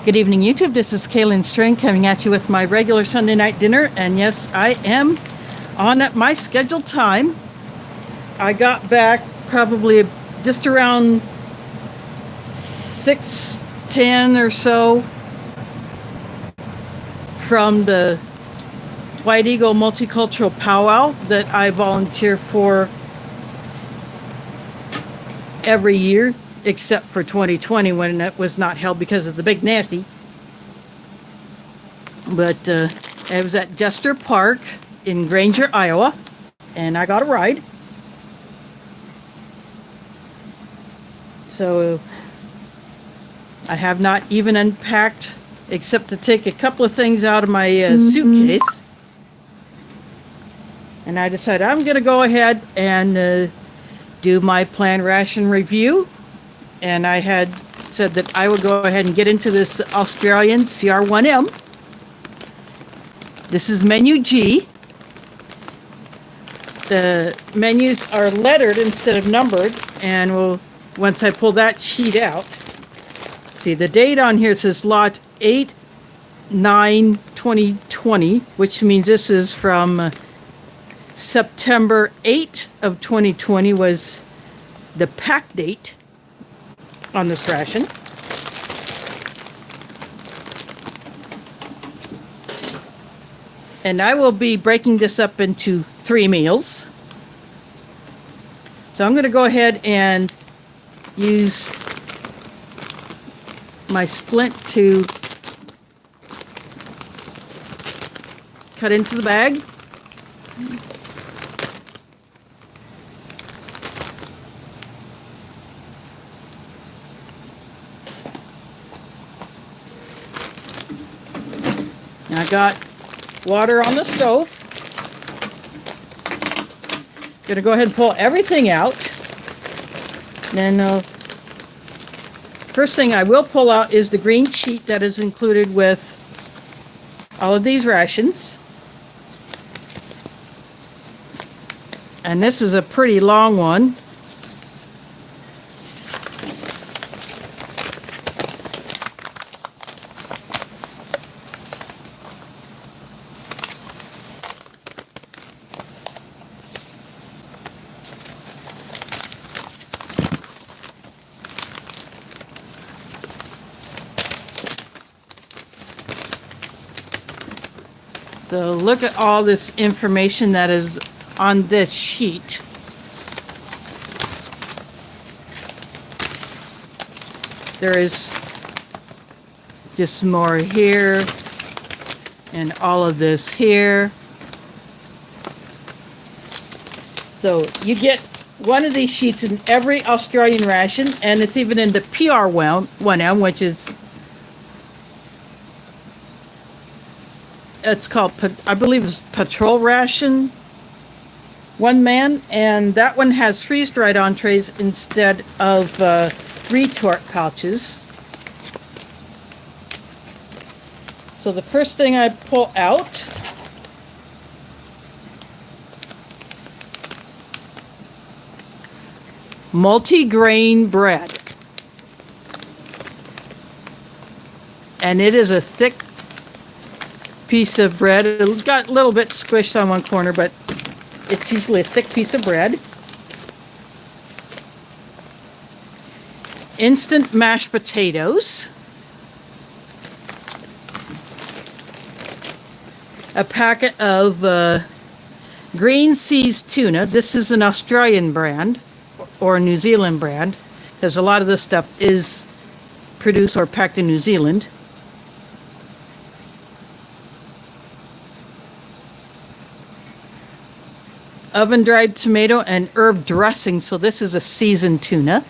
Good evening, YouTube. This is Kaylin String coming at you with my regular Sunday night dinner. And yes, I am on at my scheduled time. I got back probably just around 6:10 or so from the White Eagle Multicultural Powwow that I volunteer for every year, except for 2020 when it was not held because of the big nasty. But it was at Jester Park in Granger, Iowa, and I got a ride. So I have not even unpacked except to take a couple of things out of my suitcase. And I decided I'm going to go ahead and do my planned ration review. And I had said that I would go ahead and get into this Australian CR1M. This is menu G. The menus are lettered instead of numbered, and once I pull that sheet out, see the date on here says lot 8/9/2020, which means this is from September 8 of 2020 was the pack date on this ration. And I will be breaking this up into 3 meals. So I'm going to go ahead and use my splint to cut into the bag. I got water on the stove. Gonna go ahead and pull everything out. Then first thing I will pull out is the green sheet that is included with all of these rations. And this is a pretty long one. So look at all this information that is on this sheet. There is just more here and all of this here. So you get one of these sheets in every Australian ration, and it's even in the CR1M, which is it's called, I believe it's patrol ration, 1 man, and that one has freeze-dried entrees instead of retort pouches. So the first thing I pull out multi-grain bread, and it is a thick piece of bread. It got a little bit squished on one corner, but it's usually a thick piece of bread. Instant mashed potatoes. A packet of green seas tuna. This is an Australian brand or a New Zealand brand, because a lot of this stuff is produced or packed in New Zealand. Oven-dried tomato and herb dressing. So this is a seasoned tuna.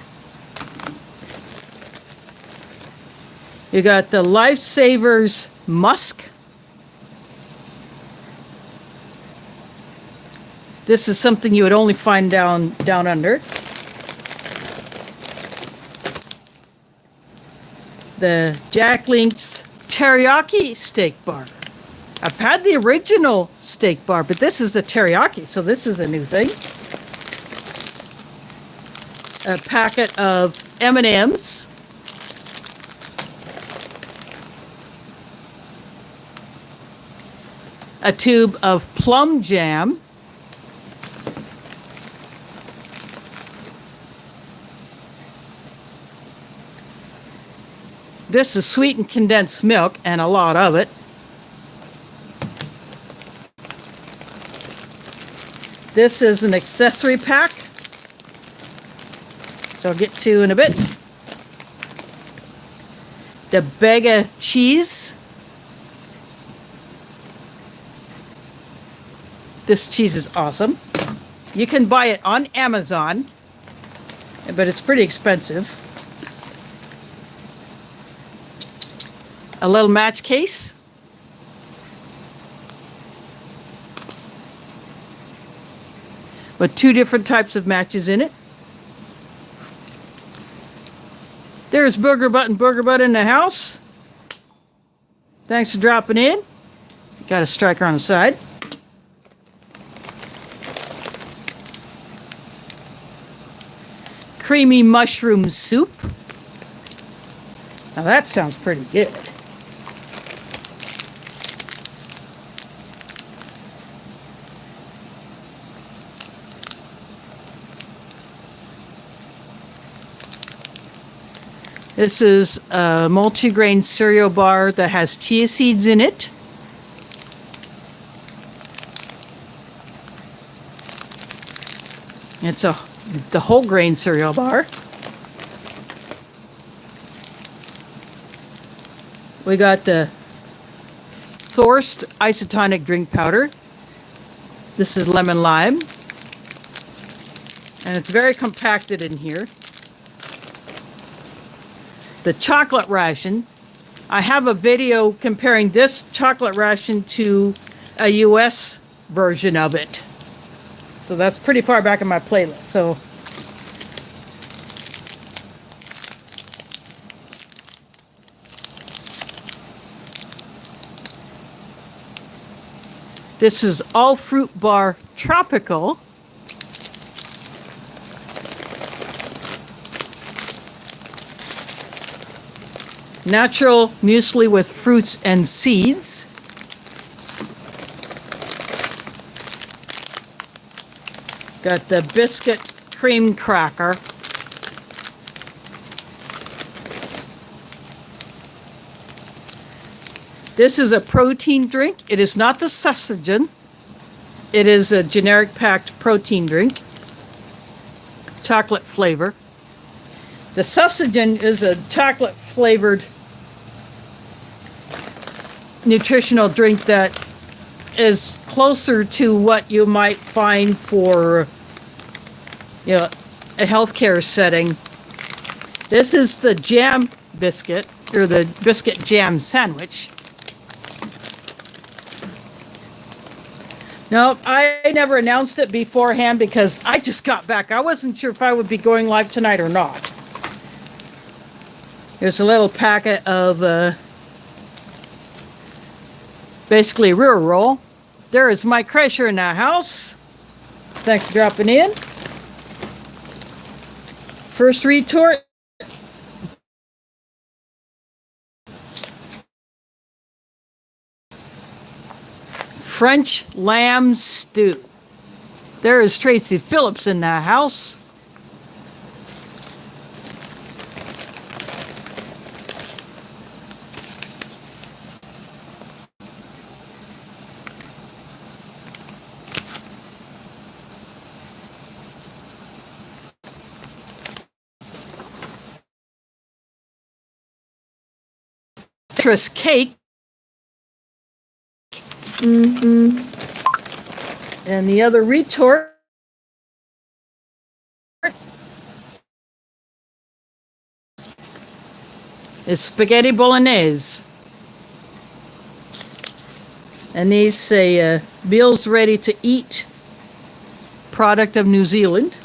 You got the Lifesavers musk. This is something you would only find down under. The Jack Link's teriyaki steak bar. I've had the original steak bar, but this is the teriyaki, so this is a new thing. A packet of M&Ms. a tube of plum jam. This is sweetened condensed milk, and a lot of it. This is an accessory pack, so I'll get to in a bit. The bag of cheese. This cheese is awesome. You can buy it on Amazon, but it's pretty expensive. A little match case. With 2 different types of matches in it. There's Booger Butt and Booger Butt in the house. Thanks for dropping in. Got a striker on the side. Creamy mushroom soup. Now that sounds pretty good. This is a multi-grain cereal bar that has chia seeds in it. It's the whole grain cereal bar. We got the Thorst isotonic drink powder. This is lemon lime. And it's very compacted in here. The chocolate ration. I have a video comparing this chocolate ration to a US version of it. So that's pretty far back in my playlist. So this is all fruit bar tropical. Natural muesli with fruits and seeds. Got the biscuit cream cracker. This is a protein drink. It is not the Sustagen. It is a generic packed protein drink. Chocolate flavor. The Sustagen is a chocolate flavored nutritional drink that is closer to what you might find for, a healthcare setting. This is the jam biscuit, or the biscuit jam sandwich. No, I never announced it beforehand because I just got back. I wasn't sure if I would be going live tonight or not. Here's a little packet of basically rear roll. There is Mike Kreischer in the house. Thanks for dropping in. First retort. French lamb stew. There is Tracy Phillips in the house. Citrus cake. And the other retort is spaghetti bolognese. And these say meals ready to eat, product of New Zealand.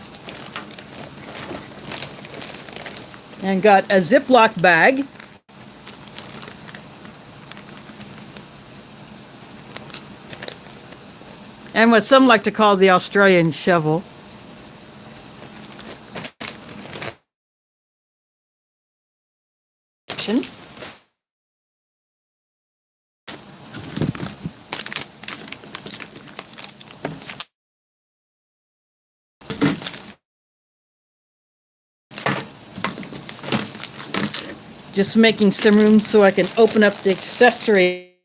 And got a Ziploc bag. And what some like to call the Australian shovel. Just making some room so I can open up the accessory.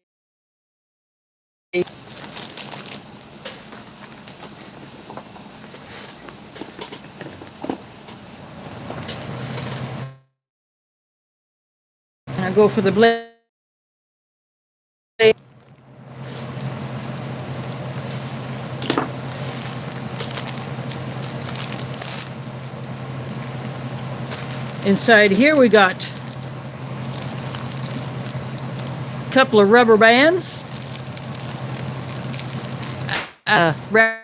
I go for the blade. Inside here we got a couple of rubber bands, rad,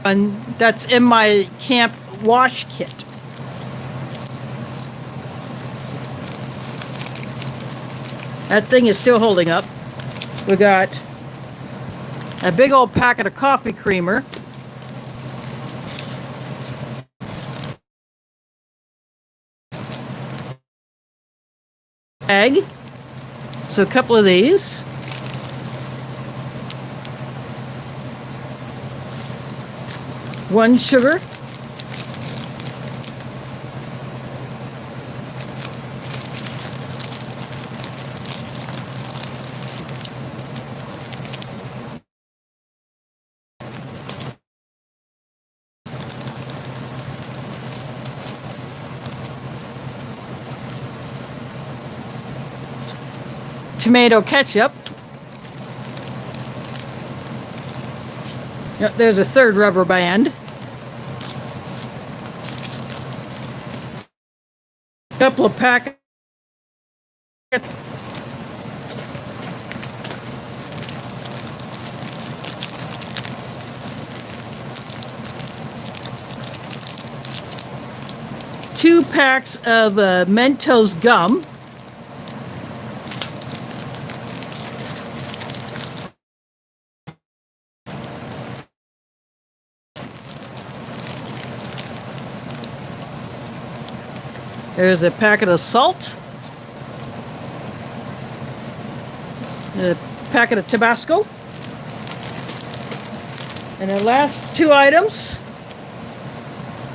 and that's in my camp wash kit. That thing is still holding up. We got a big old packet of coffee creamer. Egg. So a couple of these. One sugar. Tomato ketchup. Yep, there's a third rubber band. Couple of packets. Two packs of Mentos Gum. There's a packet of salt, a packet of Tabasco, and the last two items,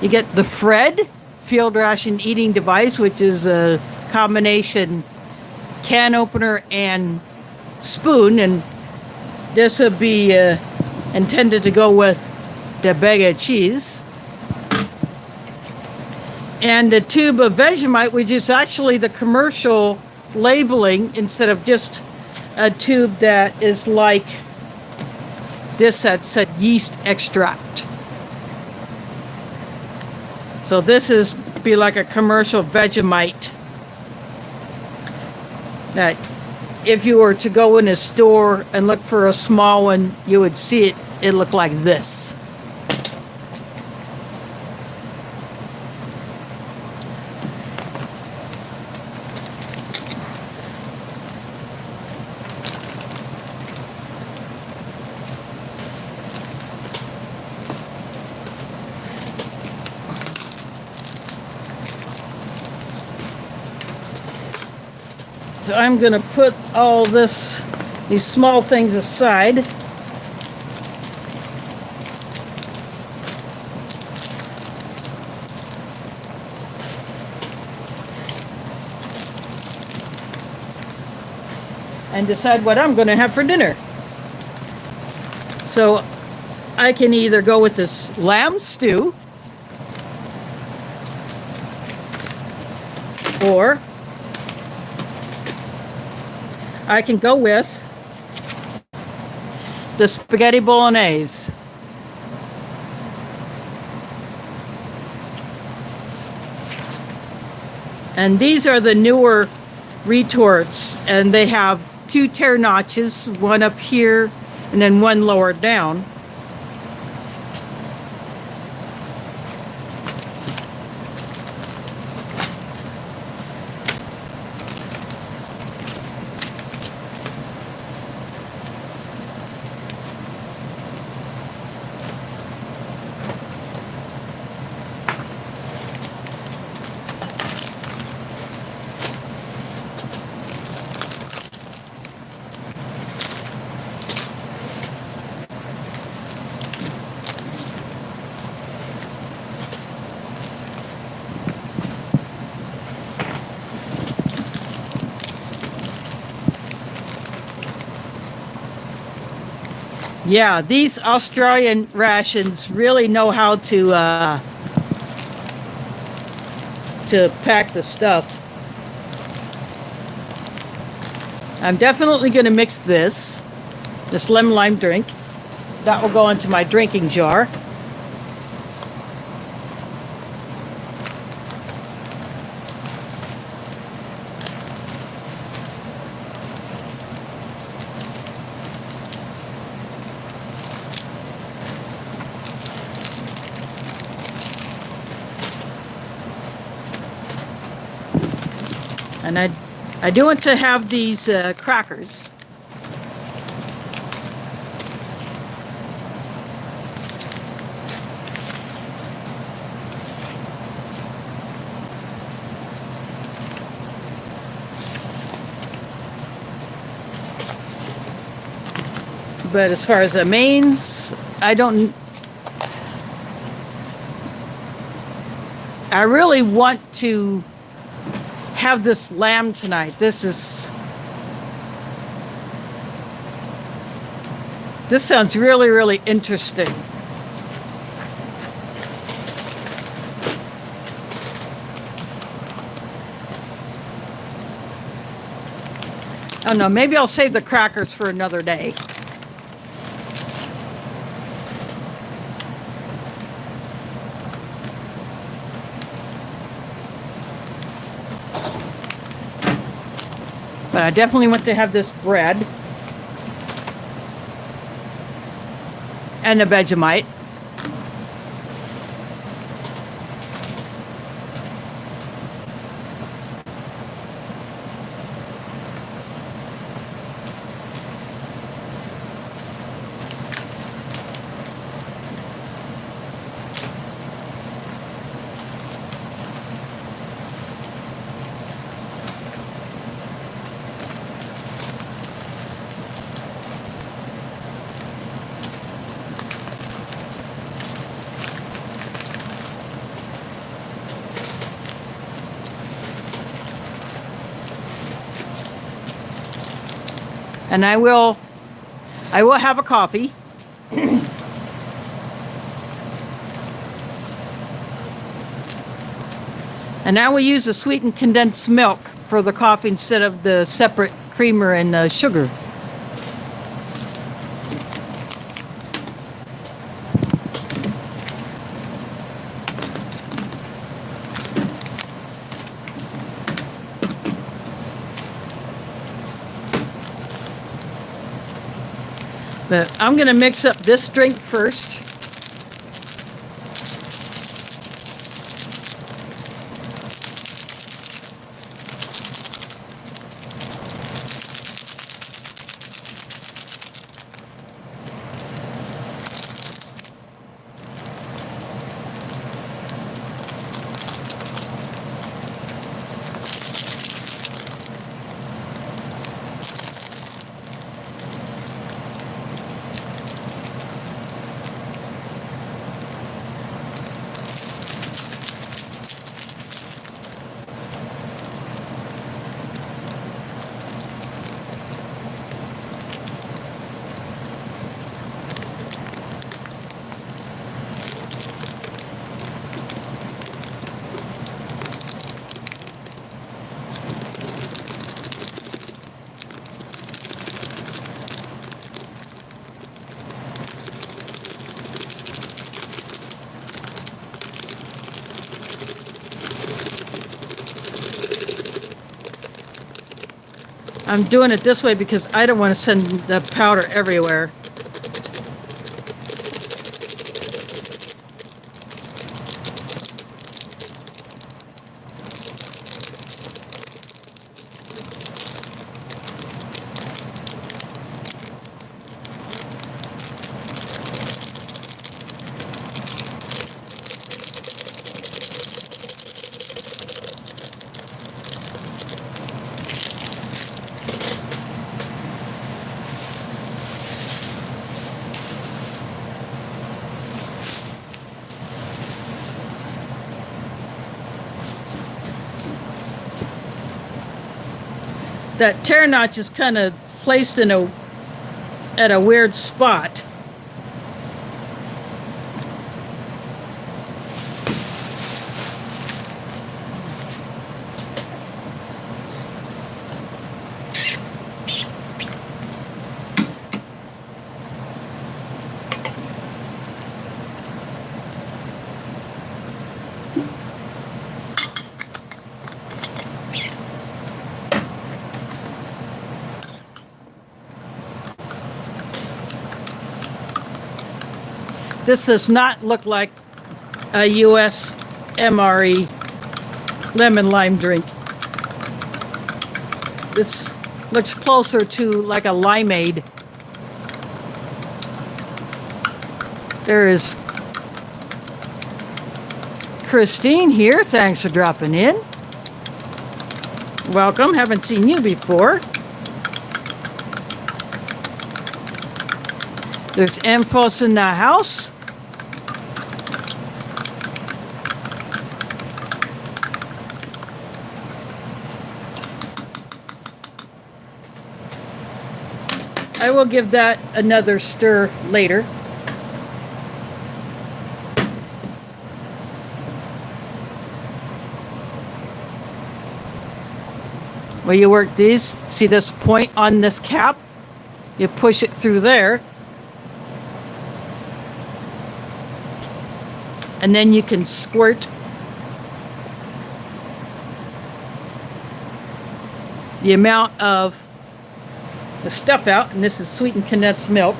you get the Fred field ration eating device, which is a combination can opener and spoon, and this will be intended to go with the bag of cheese. And a tube of Vegemite, which is actually the commercial labeling instead of just a tube that is like this that said yeast extract. So this is be like a commercial Vegemite that if you were to go in a store and look for a small one, you would see it look like this. So I'm going to put all these small things aside. And decide what I'm going to have for dinner. So I can either go with this lamb stew, or I can go with the spaghetti bolognese. And these are the newer retorts, and they have two tear notches, one up here and then one lower down. Yeah, these Australian rations really know how to pack the stuff. I'm definitely going to mix this lemon lime drink. That will go into my drinking jar. And I do want to have these crackers. But as far as the mains, I really want to have this lamb tonight. This sounds really, really interesting. Oh no, maybe I'll save the crackers for another day. But I definitely want to have this bread and the Vegemite. And I will have a coffee. And I will use the sweetened condensed milk for the coffee instead of the separate creamer and sugar. But I'm going to mix up this drink first. I'm doing it this way because I don't want to send the powder everywhere. That tear notch is kind of placed at a weird spot. This does not look like a U.S. MRE lemon lime drink. This looks closer to like a limeade. There is Christine here. Thanks for dropping in. Welcome. Haven't seen you before. There's Amphos in the house. I will give that another stir later. Well, you work these, see this point on this cap? You push it through there. And then you can squirt the amount of the stuff out, and this is sweetened condensed milk.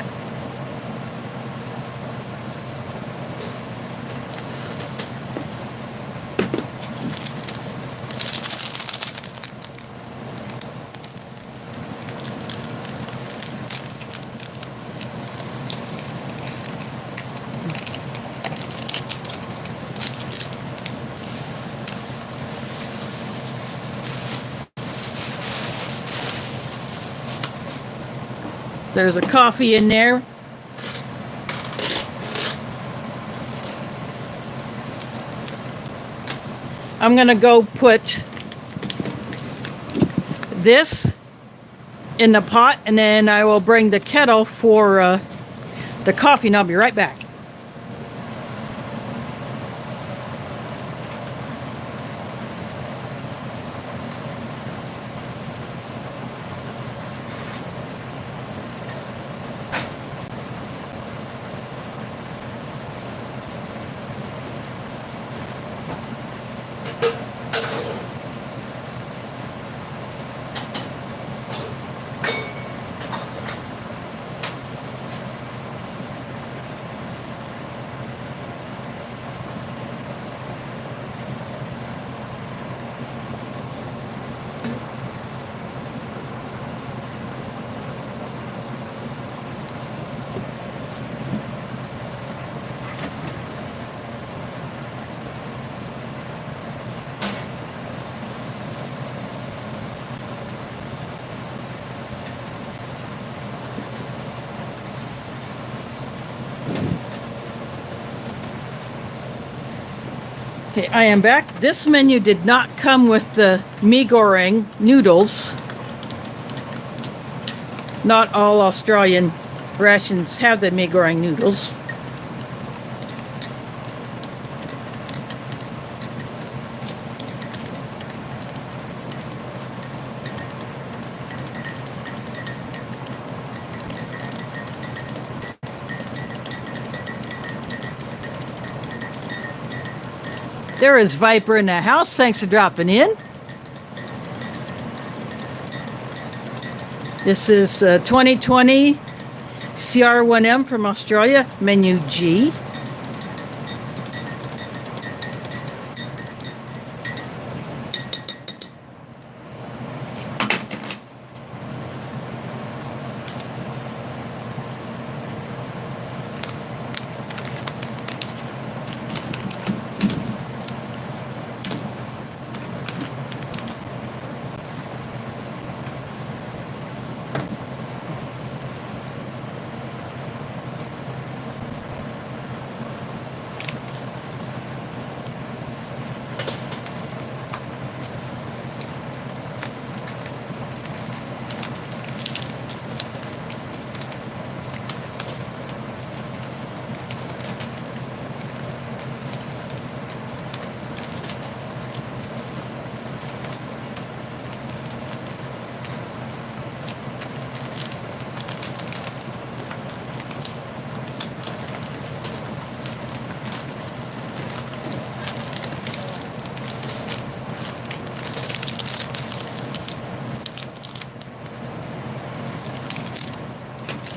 There's a coffee in there. I'm gonna go put this in the pot, and then I will bring the kettle for the coffee, and I'll be right back. Okay, I am back. This menu did not come with the mee goreng noodles. Not all Australian rations have the mee goreng noodles. There is Viper in the house. Thanks for dropping in. This is 2020 CR1M from Australia, menu G.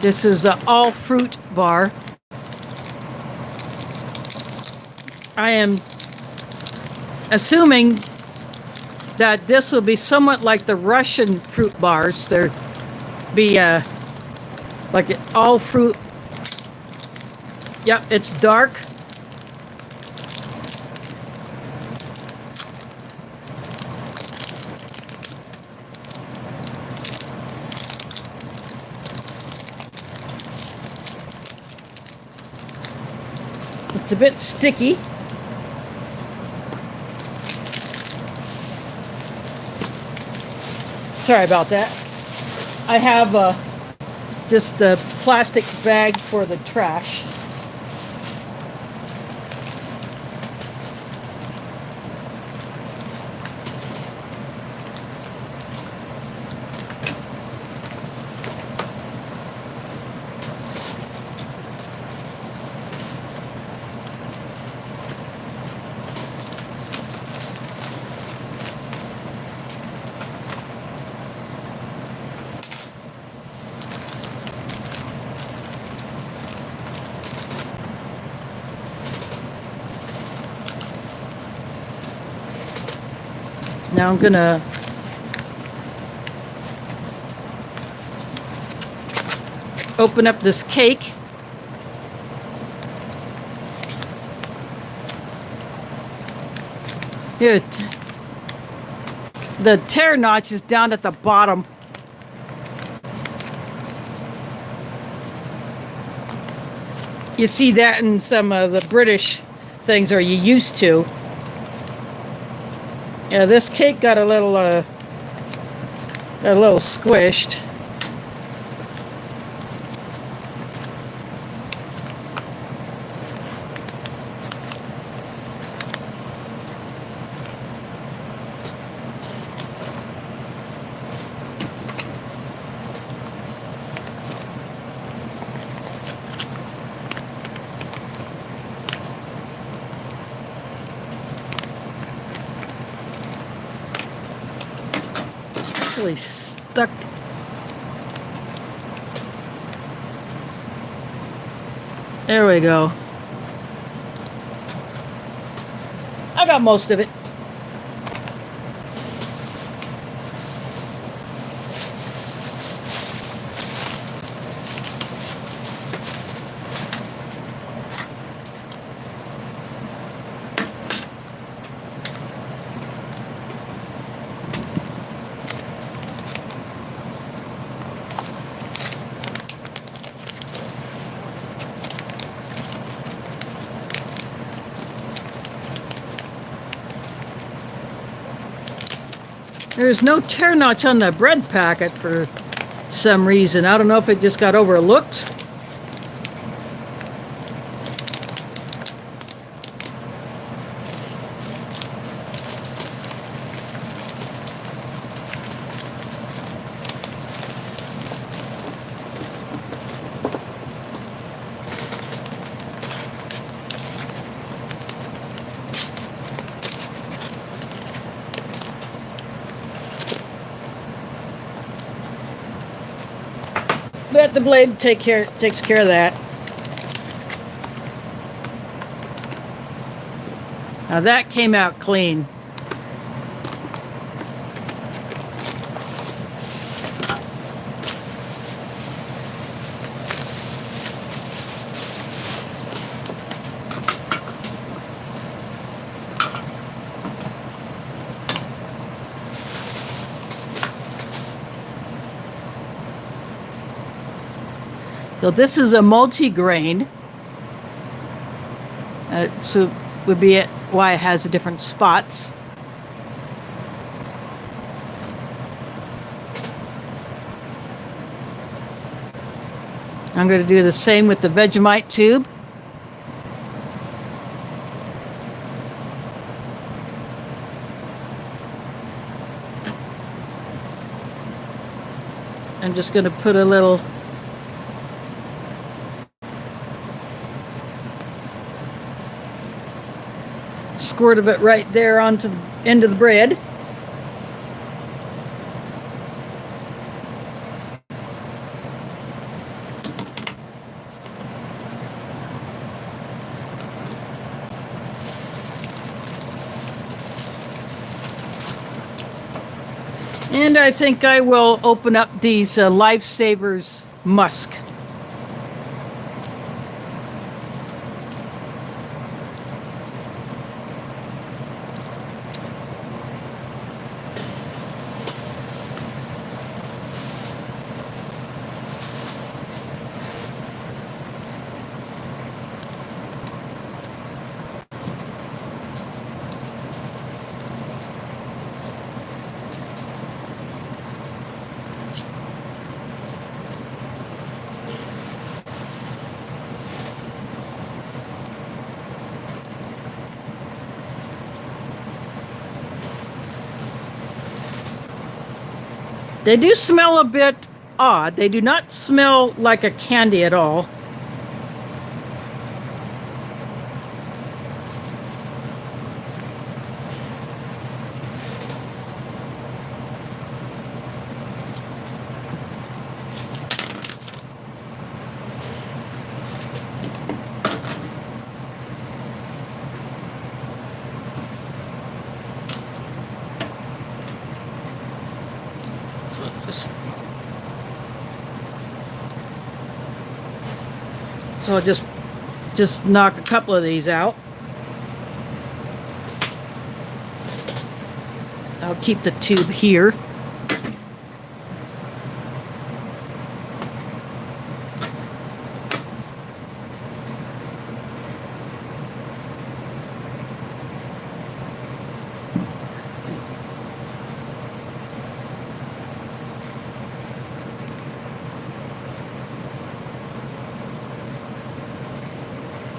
This is an all fruit bar. I am assuming that this will be somewhat like the Russian fruit bars. There be like all fruit. Yep, it's dark. It's a bit sticky. Sorry about that. I have just a plastic bag for the trash. Now I'm gonna open up this cake. Here, the tear notch is down at the bottom. You see that in some of the British things, or you used to. Yeah, this cake got a little squished. Really stuck. There we go. I got most of it. There's no tear notch on the bread packet for some reason. I don't know if it just got overlooked. But the blade takes care of that. Now that came out clean. So this is a multi-grain, so would be why it has the different spots. I'm going to do the same with the Vegemite tube. I'm just going to put a little squirt of it right there onto the end of the bread. second, I think I will open up these Lifesavers Musk. They do smell a bit odd. They do not smell like a candy at all. So I'll just knock a couple of these out. I'll keep the tube here.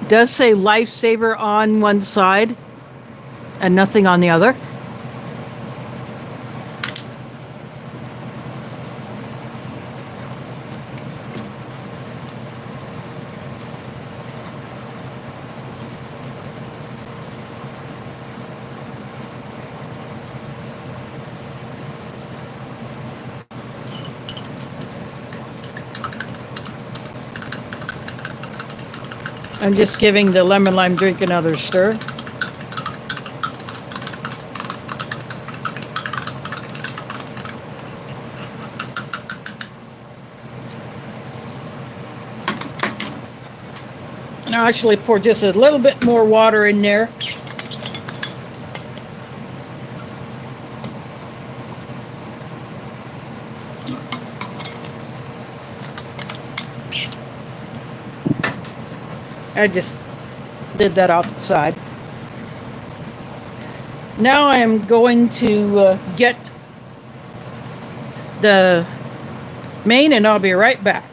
It does say Lifesaver on one side and nothing on the other. I'm just giving the lemon lime drink another stir. And I'll actually pour just a little bit more water in there. I just did that off the side. Now I am going to get the main, and I'll be right back.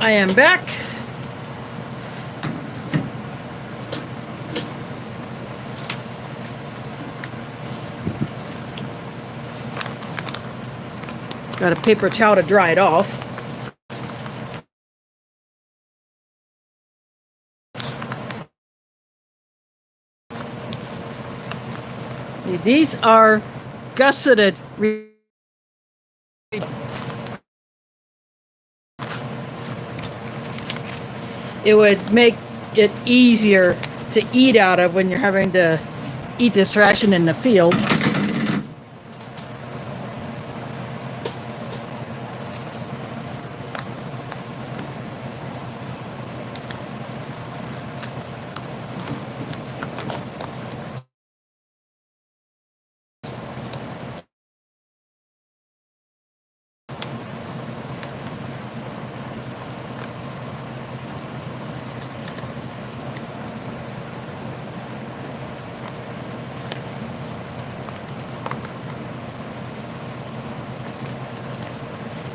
I am back. Got a paper towel to dry it off. These are gusseted. It would make it easier to eat out of when you're having to eat this ration in the field.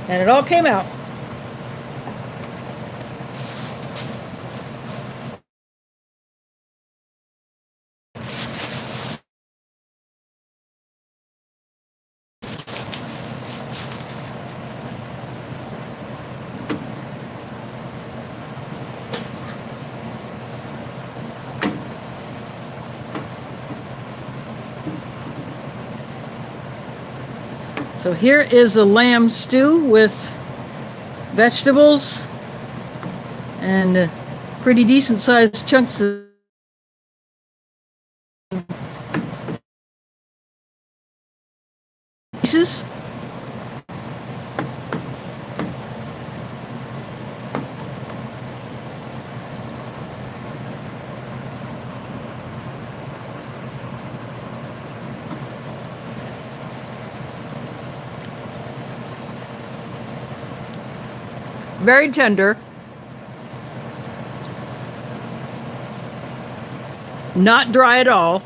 And it all came out. So here is a lamb stew with vegetables and pretty decent sized chunks of pieces. Very tender. Not dry at all.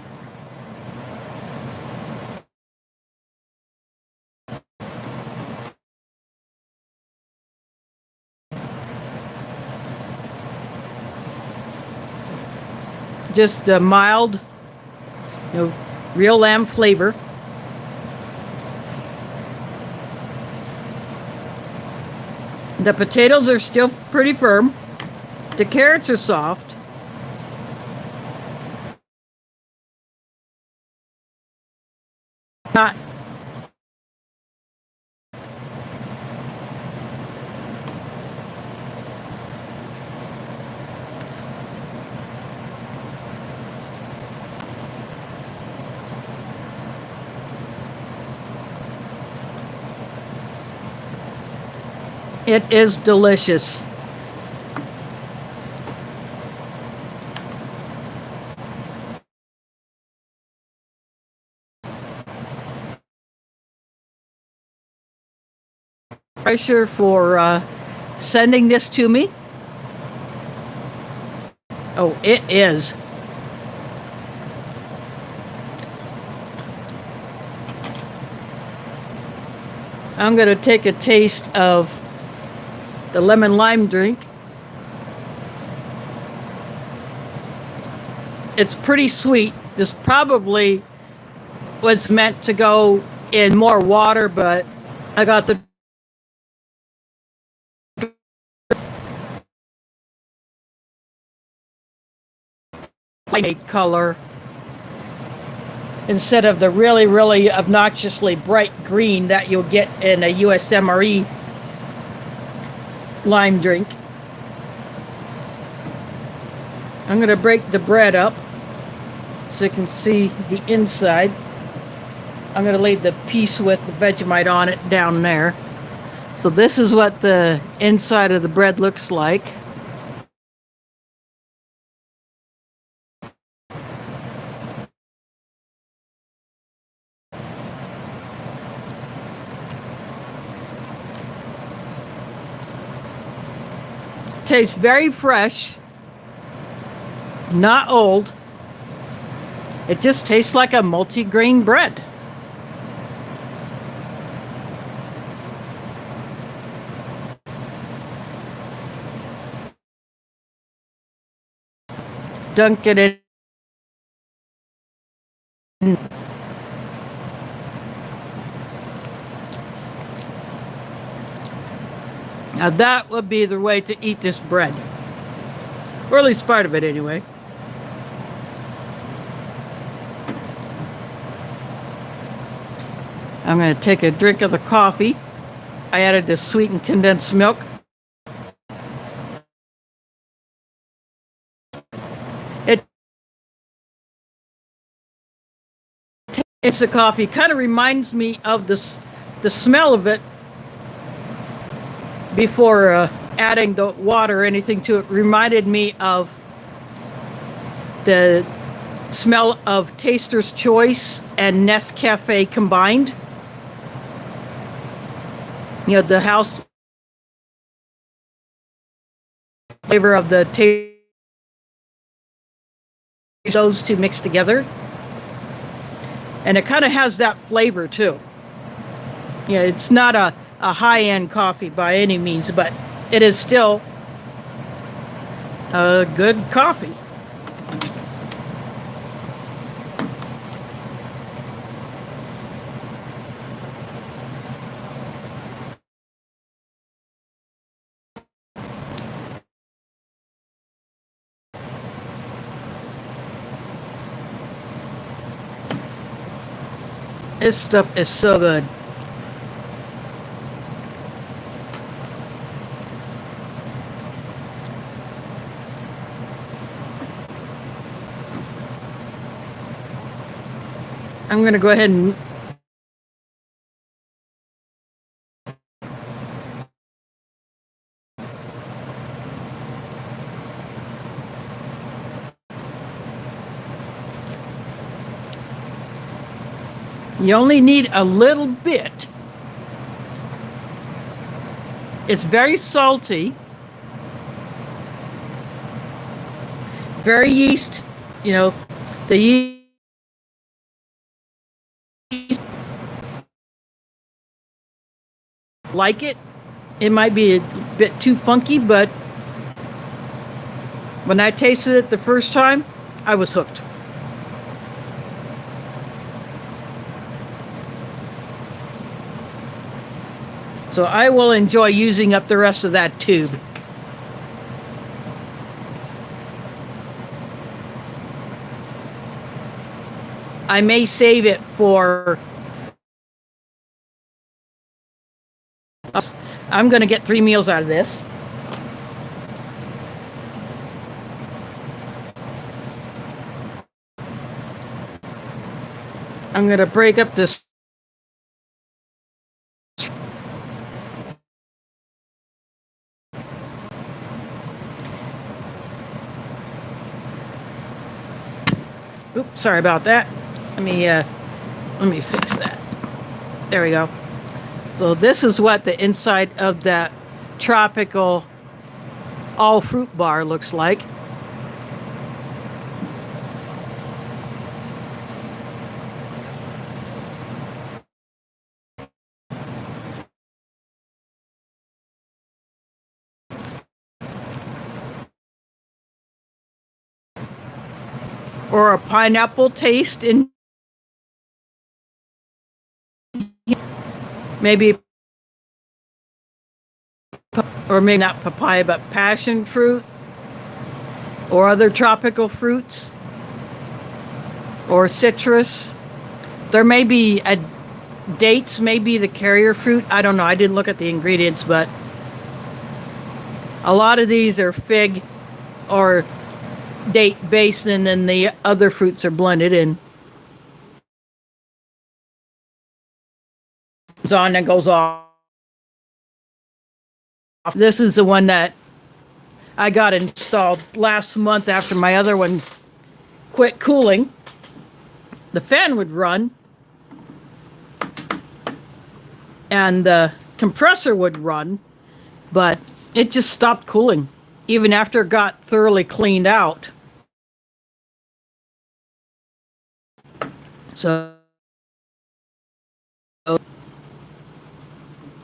Just a mild, real lamb flavor. The potatoes are still pretty firm. The carrots are soft. Not It is delicious. Pressure for sending this to me. Oh, it is. I'm going to take a taste of the lemon lime drink. It's pretty sweet. This probably was meant to go in more water, but I got the light color instead of the really, really obnoxiously bright green that you'll get in a USMRE lime drink. I'm going to break the bread up so you can see the inside. I'm going to lay the piece with the Vegemite on it down there. So this is what the inside of the bread looks like. Tastes very fresh, not old. It just tastes like a multi-grain bread. Dunk it in. Now that would be the way to eat this bread. Or at least part of it anyway. I'm going to take a drink of the coffee. I added the sweetened condensed milk. It's the coffee. Kind of reminds me of the smell of it before adding the water or anything to it. Reminded me of the smell of Taster's Choice and Nescafe combined. You know, the house flavor of the taste, those two mixed together. And it kind of has that flavor too. Yeah, it's not a a high-end coffee by any means, but it is still a good coffee. This stuff is so good. I'm going to go ahead and you only need a little bit. It's very salty, very yeast, the yeast like it. It might be a bit too funky, but when I tasted it the first time, I was hooked. So I will enjoy using up the rest of that tube. I may save it for... I'm going to get 3 meals out of this. I'm going to break up this. Oops, sorry about that. Let me fix that. There we go. So this is what the inside of that tropical all fruit bar looks like. Or a pineapple taste in maybe, or maybe not papaya, but passion fruit or other tropical fruits or citrus. There may be dates, maybe the carrier fruit. I don't know. I didn't look at the ingredients, but a lot of these are fig or date based, and then the other fruits are blended in. It's on and goes off. This is the one that I got installed last month after my other one quit cooling. The fan would run and the compressor would run, but it just stopped cooling even after it got thoroughly cleaned out. So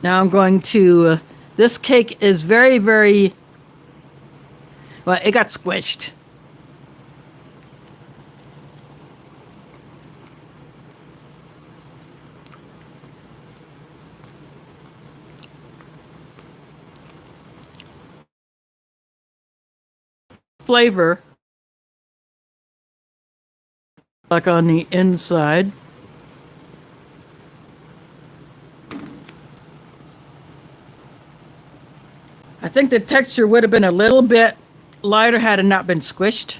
now I'm going to, this cake is very, very, well, it got squished. Flavor, like on the inside. I think the texture would have been a little bit lighter had it not been squished.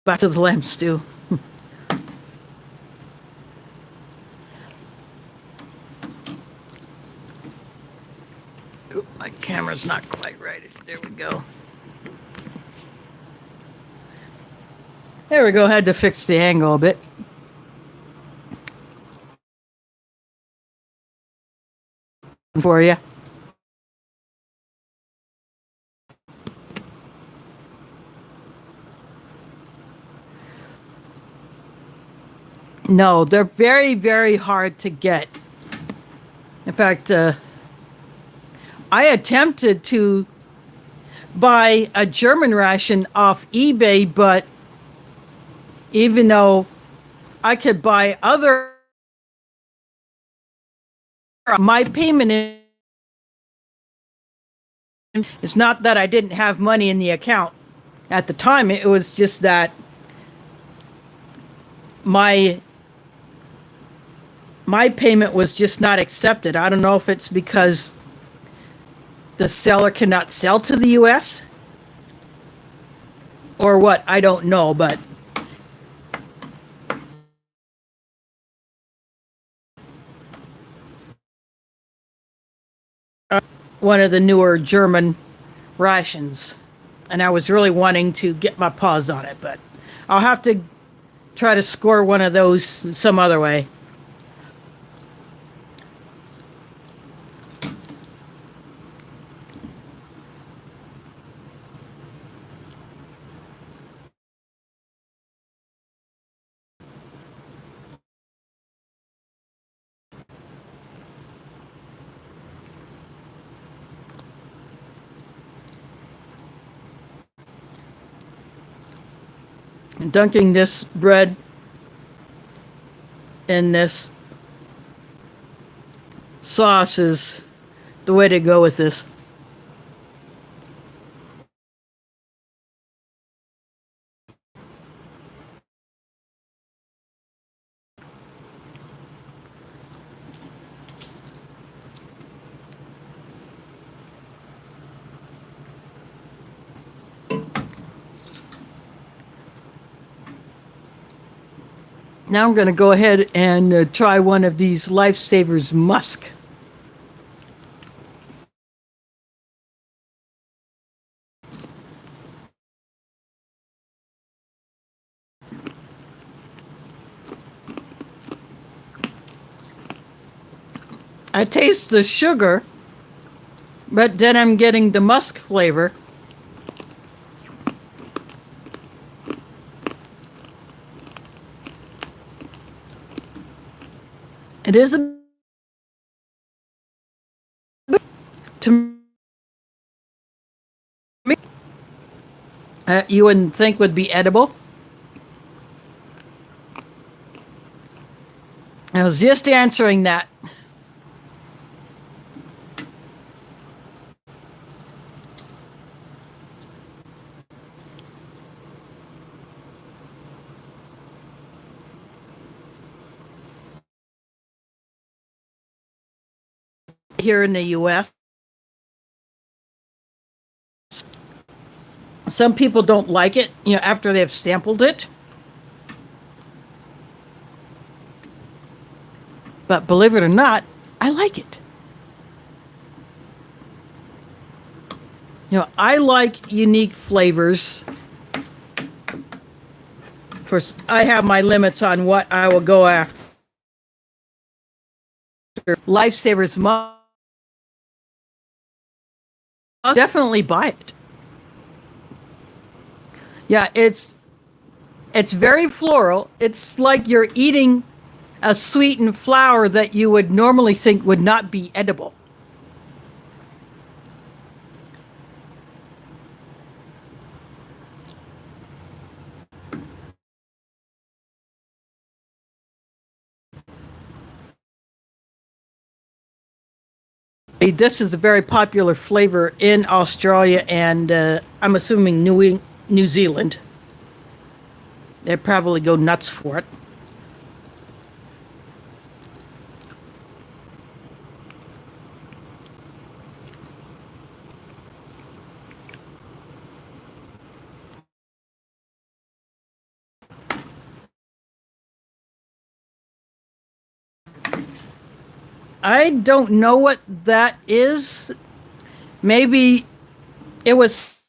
Back to the lamb stew. Oop, my camera's not quite right. There we go. There we go. Had to fix the angle a bit. For you. No, they're very, very hard to get. In fact, I attempted to buy a German ration off eBay, but even though I could buy other, my payment it's not that I didn't have money in the account at the time. It was just that my payment was just not accepted. I don't know if it's because the seller cannot sell to the US or what. I don't know, but one of the newer German rations, and I was really wanting to get my paws on it, but I'll have to try to score one of those some other way. And dunking this bread in this sauce is the way to go with this. Now I'm going to go ahead and try one of these Lifesavers Musk. I taste the sugar, but then I'm getting the musk flavor. It is a to me, you wouldn't think would be edible. I was just answering that. Here in the US, some people don't like it, after they've sampled it. But believe it or not, I like it. I like unique flavors. Of course, I have my limits on what I will go after. Lifesavers must definitely buy it. Yeah, it's very floral. It's like you're eating a sweetened flower that you would normally think would not be edible. This is a very popular flavor in Australia and I'm assuming New Zealand. They probably go nuts for it. I don't know what that is. Maybe it was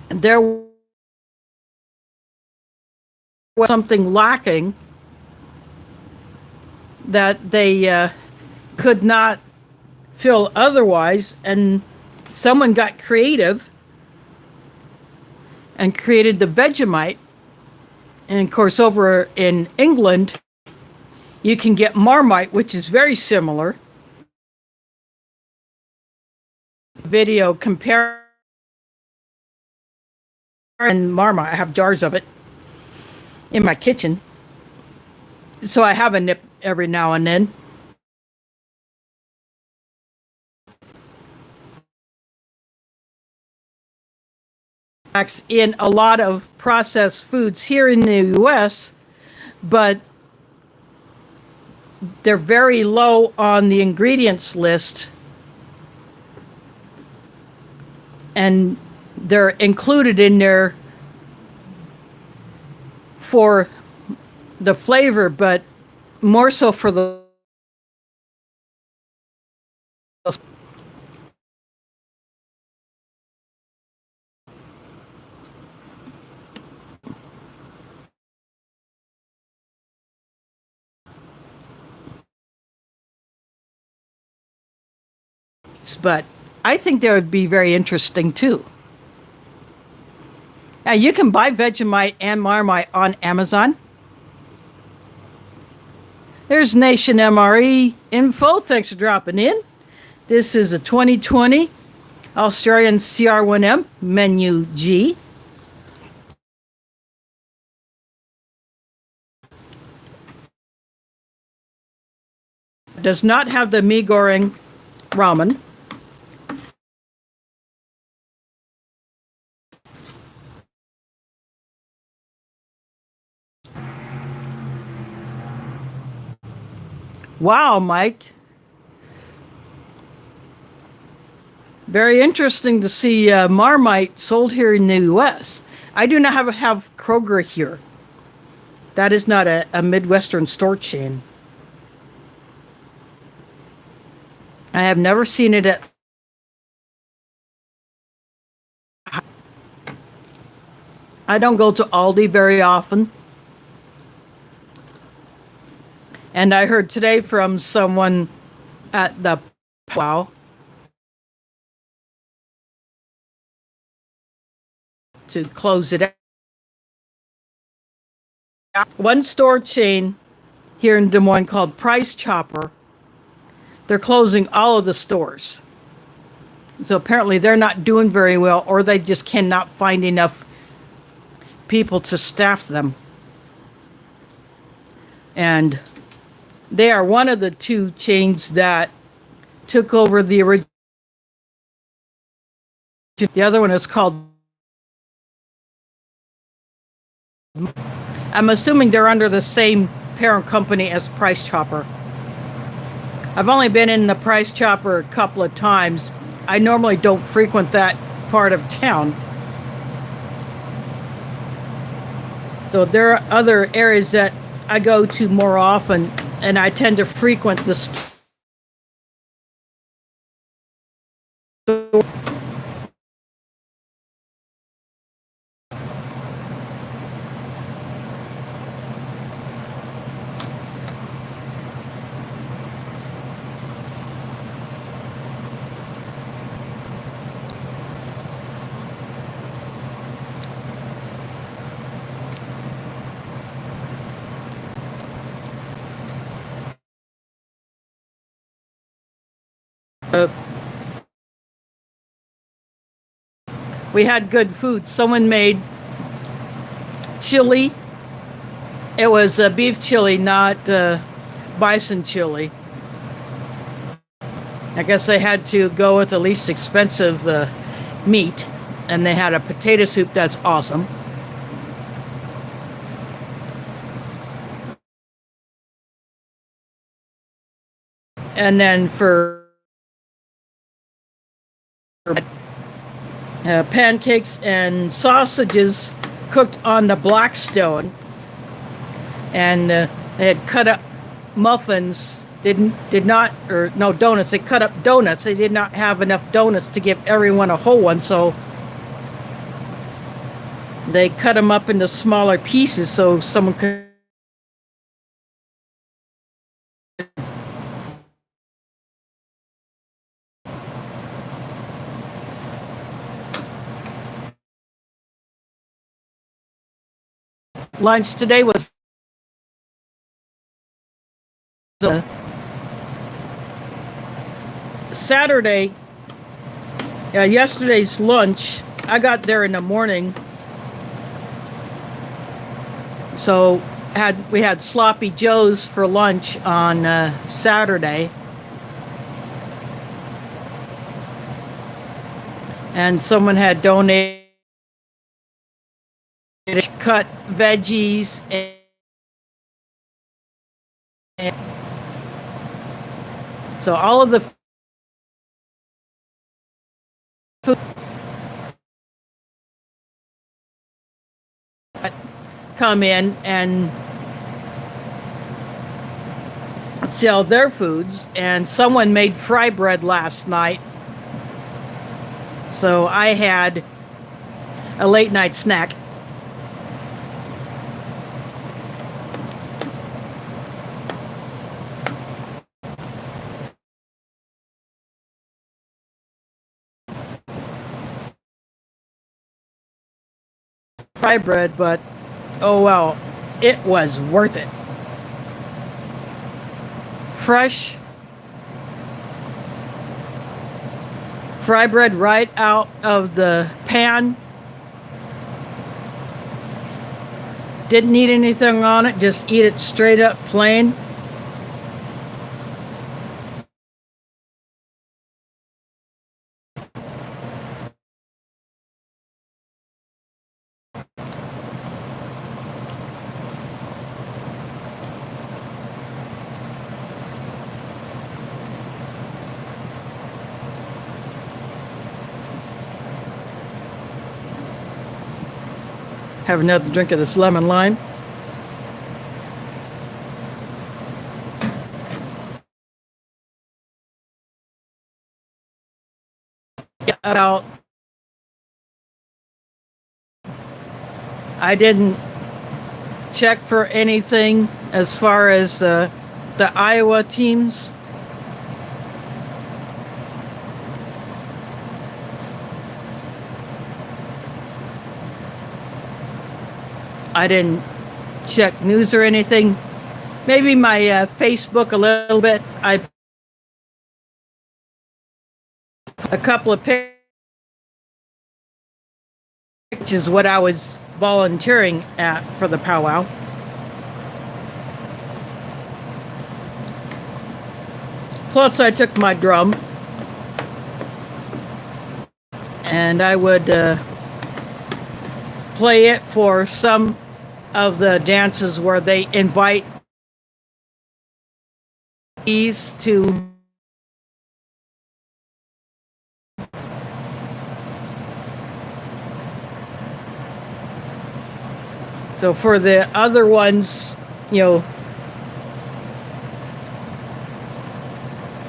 there was something lacking that they could not fill otherwise, and someone got creative and created the Vegemite, And of course, over in England, you can get Marmite, which is very similar. Video compare and Marmite. I have jars of it in my kitchen, so I have a nip every now and then. In a lot of processed foods here in the US, but they're very low on the ingredients list, and they're included in there for the flavor, but more so for the. But I think that would be very interesting too. Now you can buy Vegemite and Marmite on Amazon. There's Nation MRE info. Thanks for dropping in. This is a 2020 Australian CR1M Menu G. Does not have the mee goreng ramen. Wow, Mike. Very interesting to see Marmite sold here in the U.S. I do not have Kroger here. That is not a Midwestern store chain. I have never seen it at. I don't go to Aldi very often. And I heard today from someone at the Wow to close it out. One store chain here in Des Moines called Price Chopper. They're closing all of the stores. So apparently they're not doing very well, or they just cannot find enough people to staff them. And they are one of the two chains that took over the original. The other one is called. I'm assuming they're under the same parent company as Price Chopper. I've only been in the Price Chopper a couple of times. I normally don't frequent that part of town. So there are other areas that I go to more often, and I tend to frequent the store. We had good food. Someone made chili. It was beef chili, not bison chili. I guess they had to go with the least expensive meat, and they had a potato soup that's awesome. And then for pancakes and sausages cooked on the Blackstone, and they had cut up muffins. Donuts. They cut up donuts. They did not have enough donuts to give everyone a whole one, so they cut them up into smaller pieces so someone could. lunch today was Saturday. Yesterday's lunch, I got there in the morning, so we had sloppy joes for lunch on Saturday, and someone had donated cut veggies and so all of the food come in and sell their foods, and someone made fry bread last night, so I had a late night snack. Fry bread, but oh well, it was worth it. Fresh fry bread right out of the pan. Didn't need anything on it, just eat it straight up plain. Have another drink of this lemon lime. About I didn't check for anything as far as the Iowa teams. I didn't check news or anything. Maybe my Facebook a little bit. I a couple of pictures, which is what I was volunteering at for the powwow. Plus, I took my drum, and I would play it for some of the dances where they invite these to so for the other ones,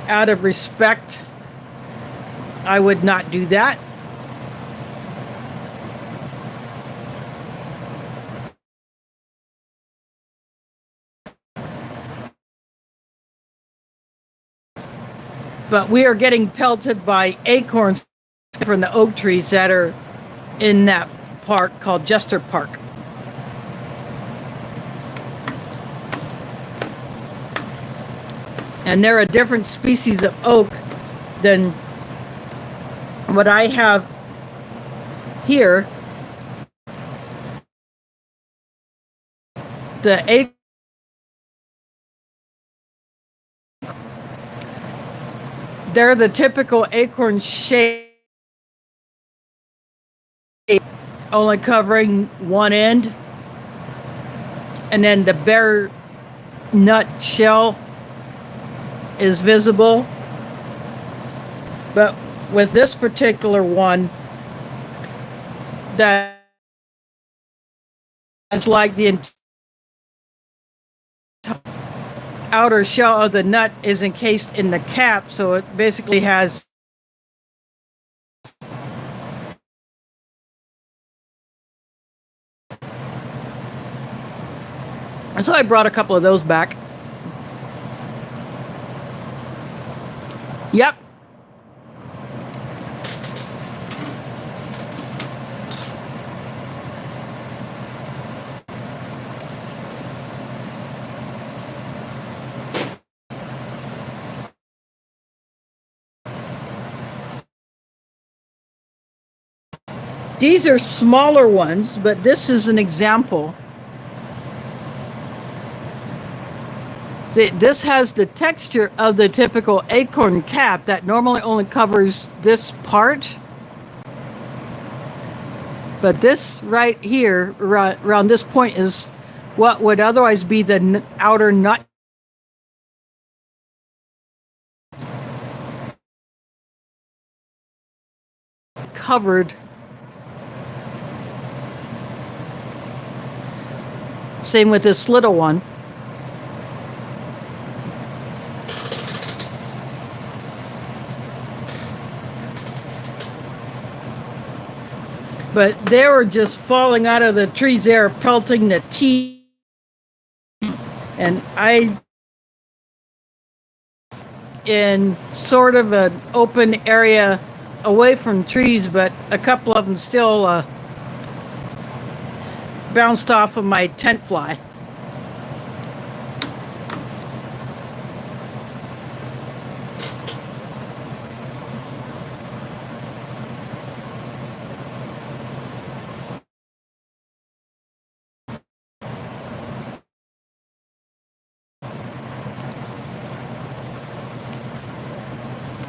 out of respect, I would not do that. But we are getting pelted by acorns from the oak trees that are in that park called Jester Park. And they're a different species of oak than what I have here. The acorn, they're the typical acorn shape, only covering one end, and then the bare nut shell is visible. But with this particular one, that is like the outer shell of the nut is encased in the cap, so it basically has so I brought a couple of those back. Yep. These are smaller ones, but this is an example. See, this has the texture of the typical acorn cap that normally only covers this part. But this right here, around this point, is what would otherwise be the outer nut. Covered. Same with this little one. But they were just falling out of the trees there, pelting the tea. And I, in sort of an open area away from trees, but a couple of them still bounced off of my tent fly.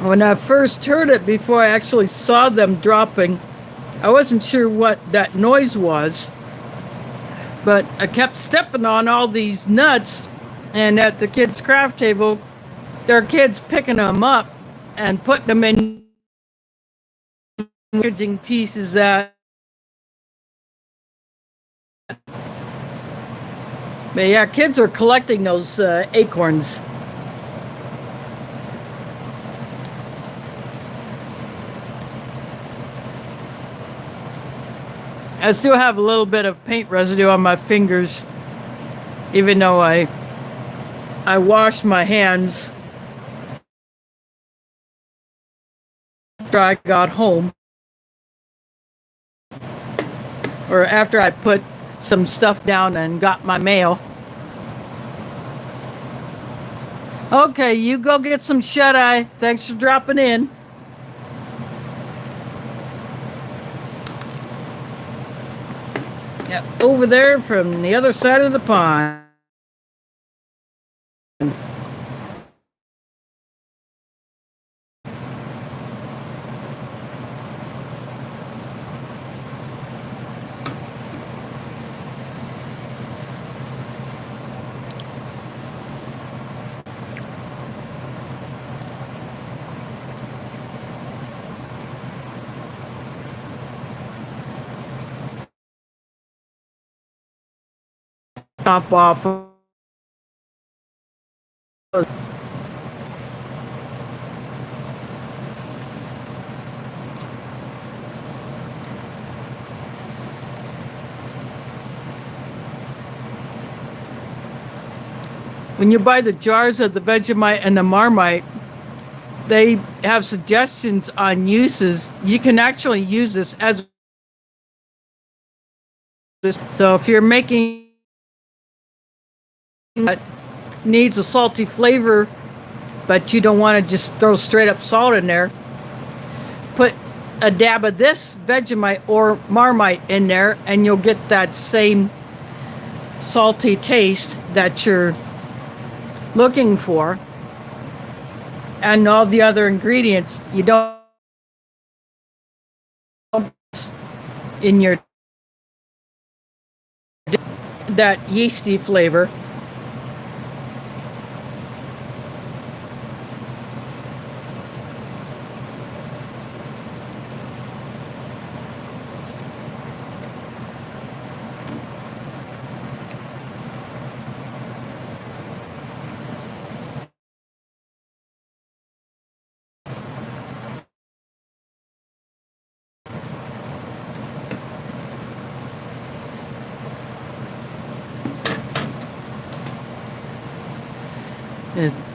When I first heard it, before I actually saw them dropping, I wasn't sure what that noise was. But I kept stepping on all these nuts, and at the kids' craft table, there are kids picking them up and putting them in packaging pieces that. But yeah, kids are collecting those acorns. I still have a little bit of paint residue on my fingers, even though I washed my hands after I got home, or after I put some stuff down and got my mail. Okay, you go get some shut-eye. Thanks for dropping in. Yeah, over there from the other side of the pond. Top off. When you buy the jars of the Vegemite and the Marmite, they have suggestions on uses. You can actually use this as. So if you're making that needs a salty flavor, but you don't want to just throw straight up salt in there, put a dab of this Vegemite or Marmite in there, and you'll get that same salty taste that you're looking for. And all the other ingredients you don't in your that yeasty flavor.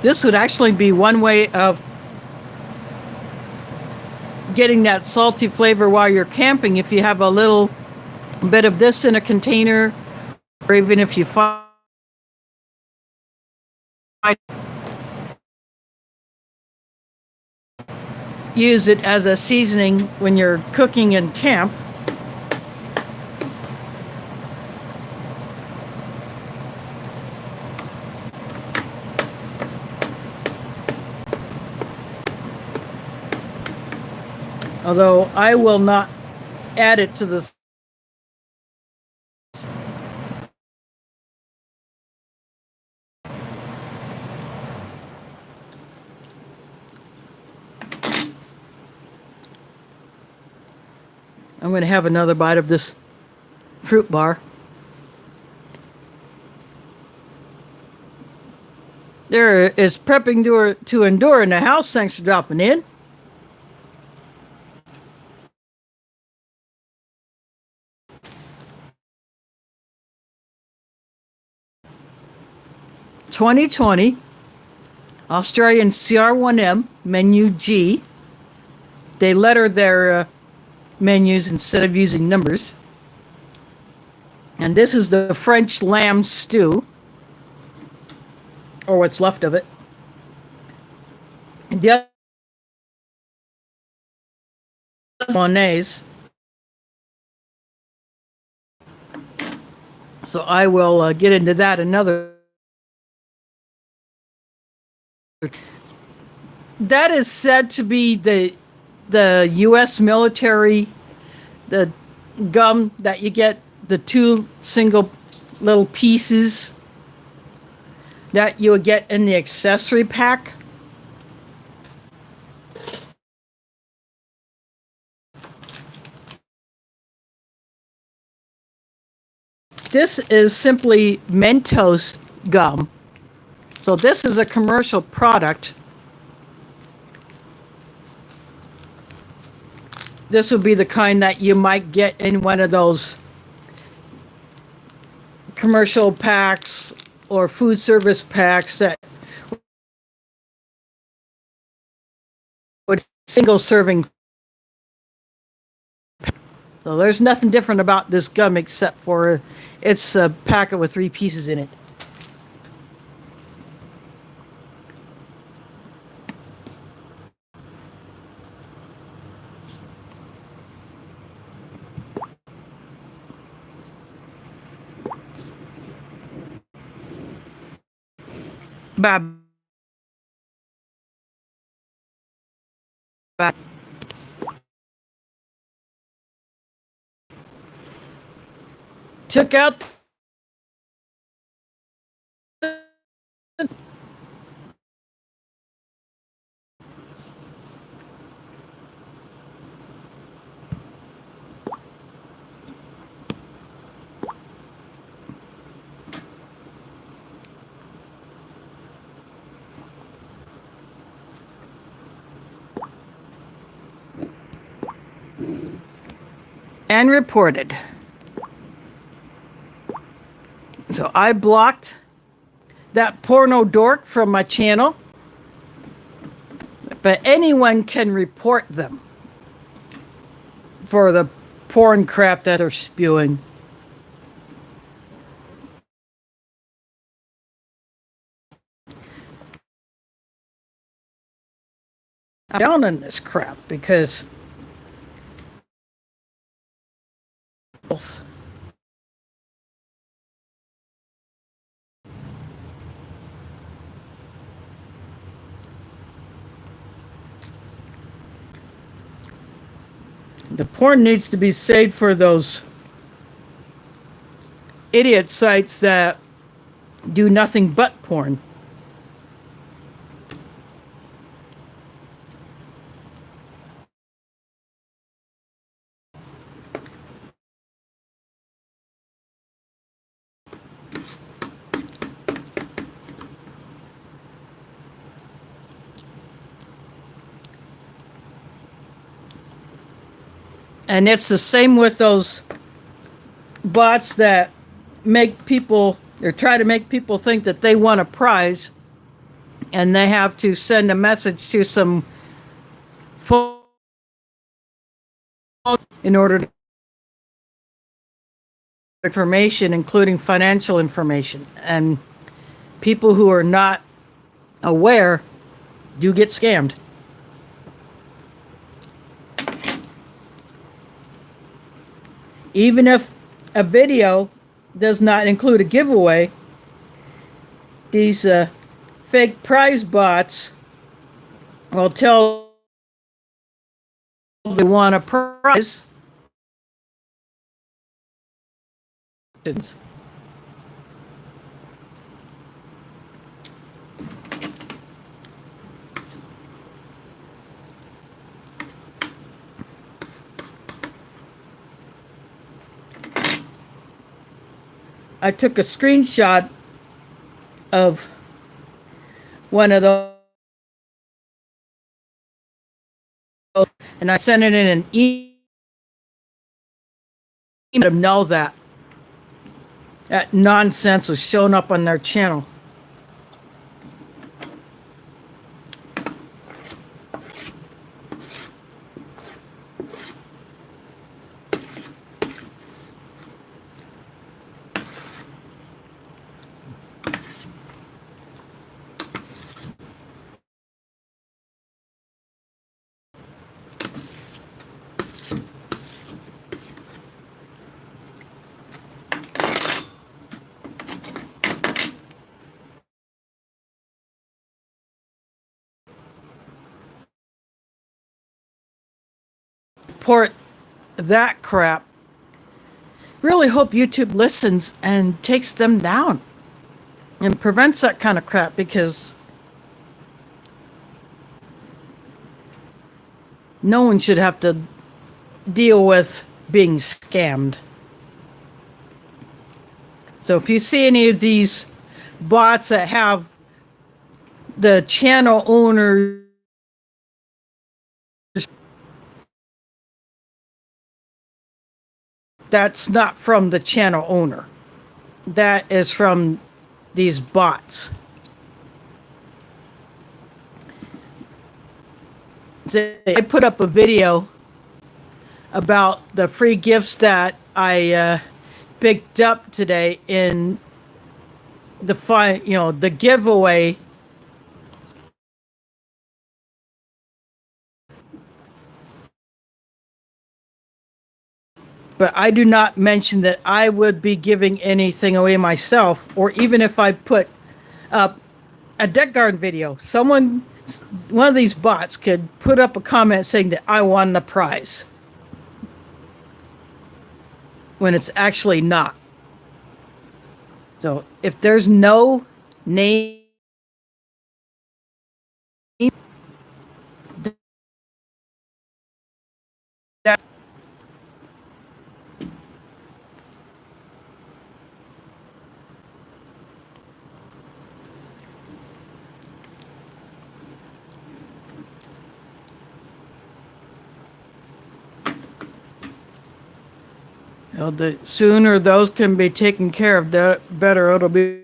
This would actually be one way of getting that salty flavor while you're camping. If you have a little bit of this in a container, or even if you find use it as a seasoning when you're cooking in camp. Although I will not add it to this. I'm going to have another bite of this fruit bar. There is prepping to endure in the house. Thanks for dropping in. (2020) Australian CR1M menu G. They letter their menus instead of using numbers. And this is the French lamb stew, or what's left of it. And the other bolognese. So I will get into that another. That is said to be the U.S. military, the gum that you get, the 2 single little pieces that you would get in the accessory pack. This is simply Mentos Gum. So this is a commercial product. This would be the kind that you might get in one of those commercial packs or food service packs that would single serving. So there's nothing different about this gum except for it's a packet with 3 pieces in it. Bye. Bye. Took out and reported. So I blocked that porno dork from my channel, but anyone can report them for the porn crap that they're spewing. I'm down on this crap because the porn needs to be saved for those idiot sites that do nothing but porn. And it's the same with those bots that make people or try to make people think that they won a prize, and they have to send a message to some phone in order to information, including financial information. And people who are not aware do get scammed. Even if a video does not include a giveaway, these fake prize bots will tell they want a prize. I took a screenshot of one of those and I sent it in an email. Let them know that that nonsense was showing up on their channel. Report that crap. Really hope YouTube listens and takes them down and prevents that kind of crap, because no one should have to deal with being scammed. So if you see any of these bots that have the channel owner, that's not from the channel owner. That is from these bots. I put up a video about the free gifts that I picked up today in the giveaway. But I do not mention that I would be giving anything away myself, or even if I put up a deck garden video, one of these bots could put up a comment saying that I won the prize, when it's actually not. So if there's no name, that the sooner those can be taken care of, the better it'll be.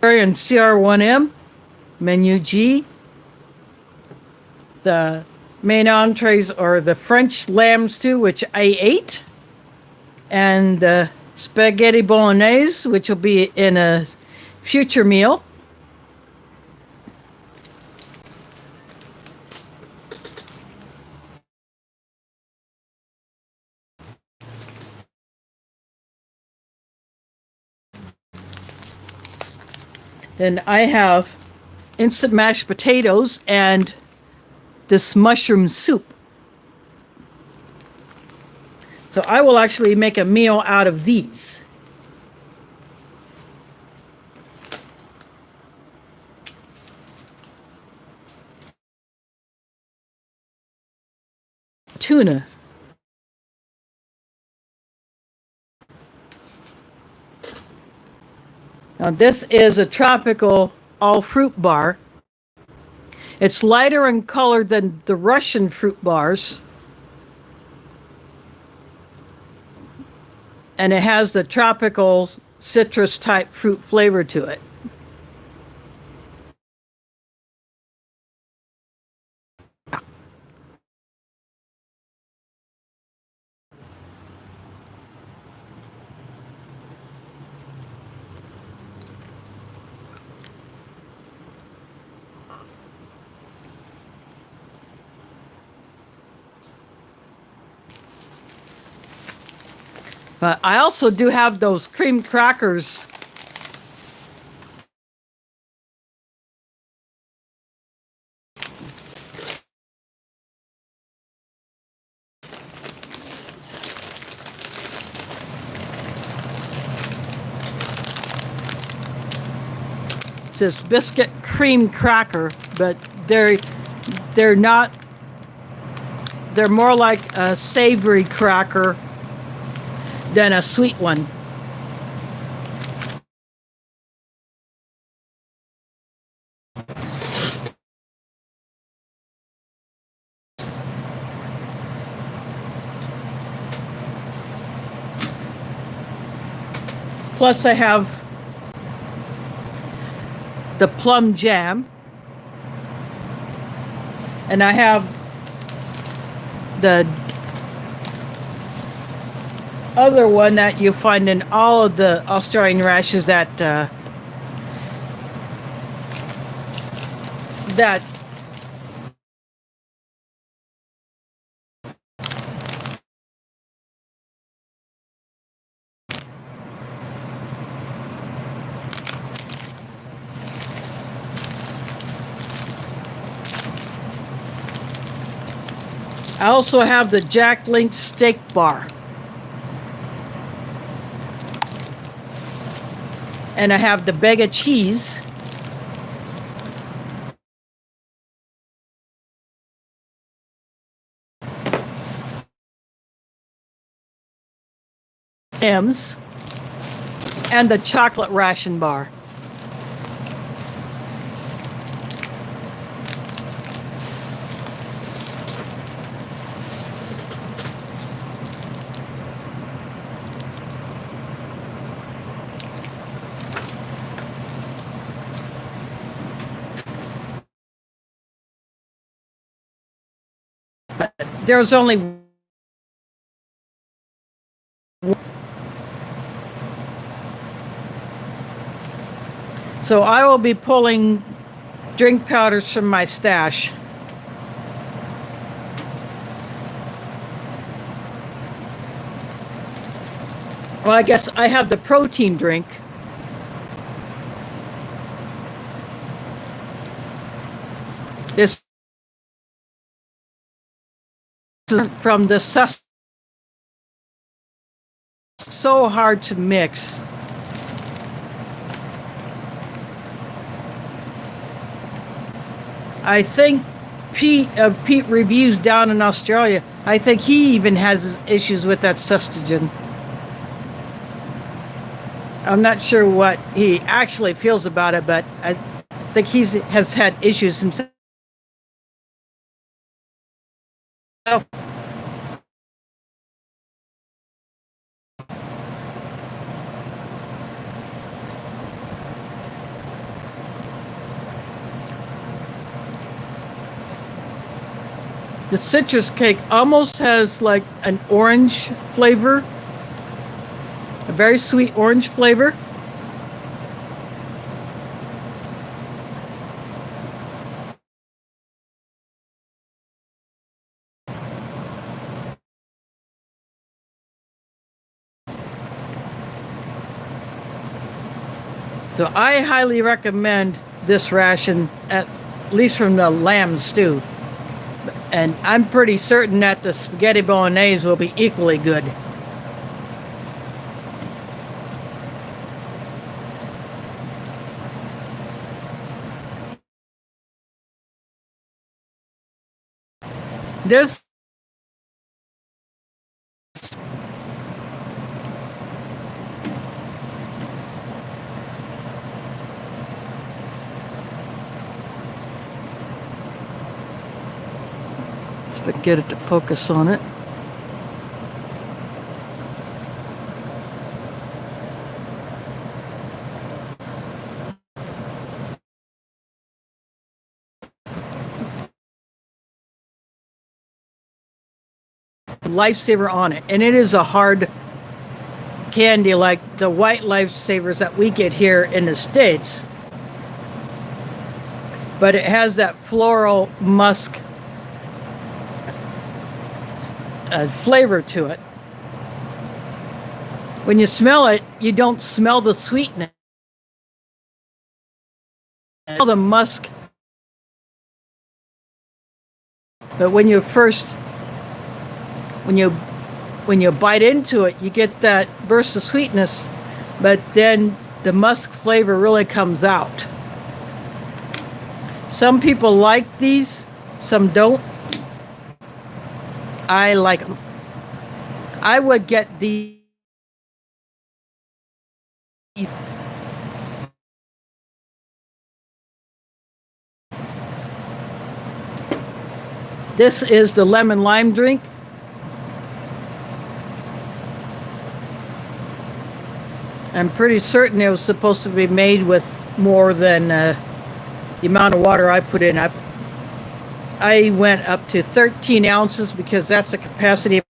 And CR1M, menu G, the main entrees are the French lamb stew, which I ate, and the spaghetti bolognese, which will be in a future meal. Then I have instant mashed potatoes and this mushroom soup. So I will actually make a meal out of these. Tuna. Now this is a tropical all fruit bar. It's lighter in color than the Russian fruit bars. And it has the tropical citrus type fruit flavor to it. But I also do have those cream crackers It says biscuit cream cracker, but they're not. They're more like a savory cracker than a sweet one. Plus I have the plum jam, and I have the other one that you find in all of the Australian rashes that I also have the Jack Link steak bar. And I have the bag of cheese. M's. And the chocolate ration bar. There's only so I will be pulling drink powders from my stash. Well, I guess I have the protein drink. This from the so hard to mix. I think Pete Reviews down in Australia, I think he even has issues with that sustagen. I'm not sure what he actually feels about it, but I think he has had issues himself. The citrus cake almost has like an orange flavor, a very sweet orange flavor. So I highly recommend this ration, at least from the lamb stew. And I'm pretty certain that the spaghetti bolognese will be equally good. This Let's get it to focus on it. Lifesaver on it, and it is a hard candy like the white Lifesavers that we get here in the States, but it has that floral musk flavor to it. When you smell it, you don't smell the sweetness. You smell the musk. But when you bite into it, you get that burst of sweetness, but then the musk flavor really comes out. Some people like these, some don't. I like them. I would get the This is the lemon lime drink. I'm pretty certain it was supposed to be made with more than the amount of water I put in. I went up to 13 ounces because that's the capacity of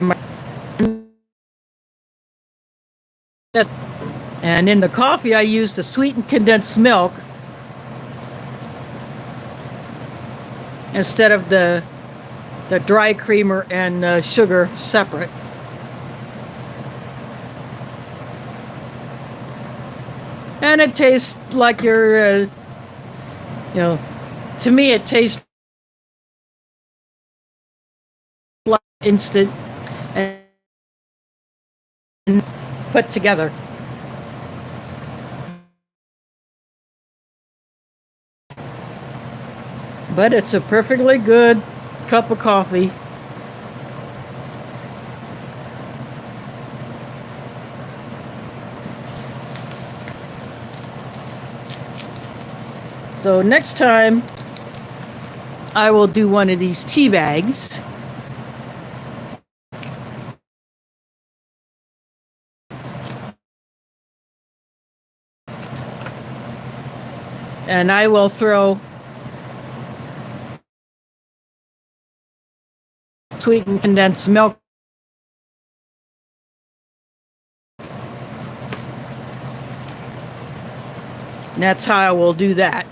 my. And in the coffee, I used the sweetened condensed milk instead of the dry creamer and sugar separate. And it tastes like your, to me it tastes like instant and put together. But it's a perfectly good cup of coffee. So next time I will do one of these tea bags. And I will throw sweetened condensed milk. And that's how I will do that.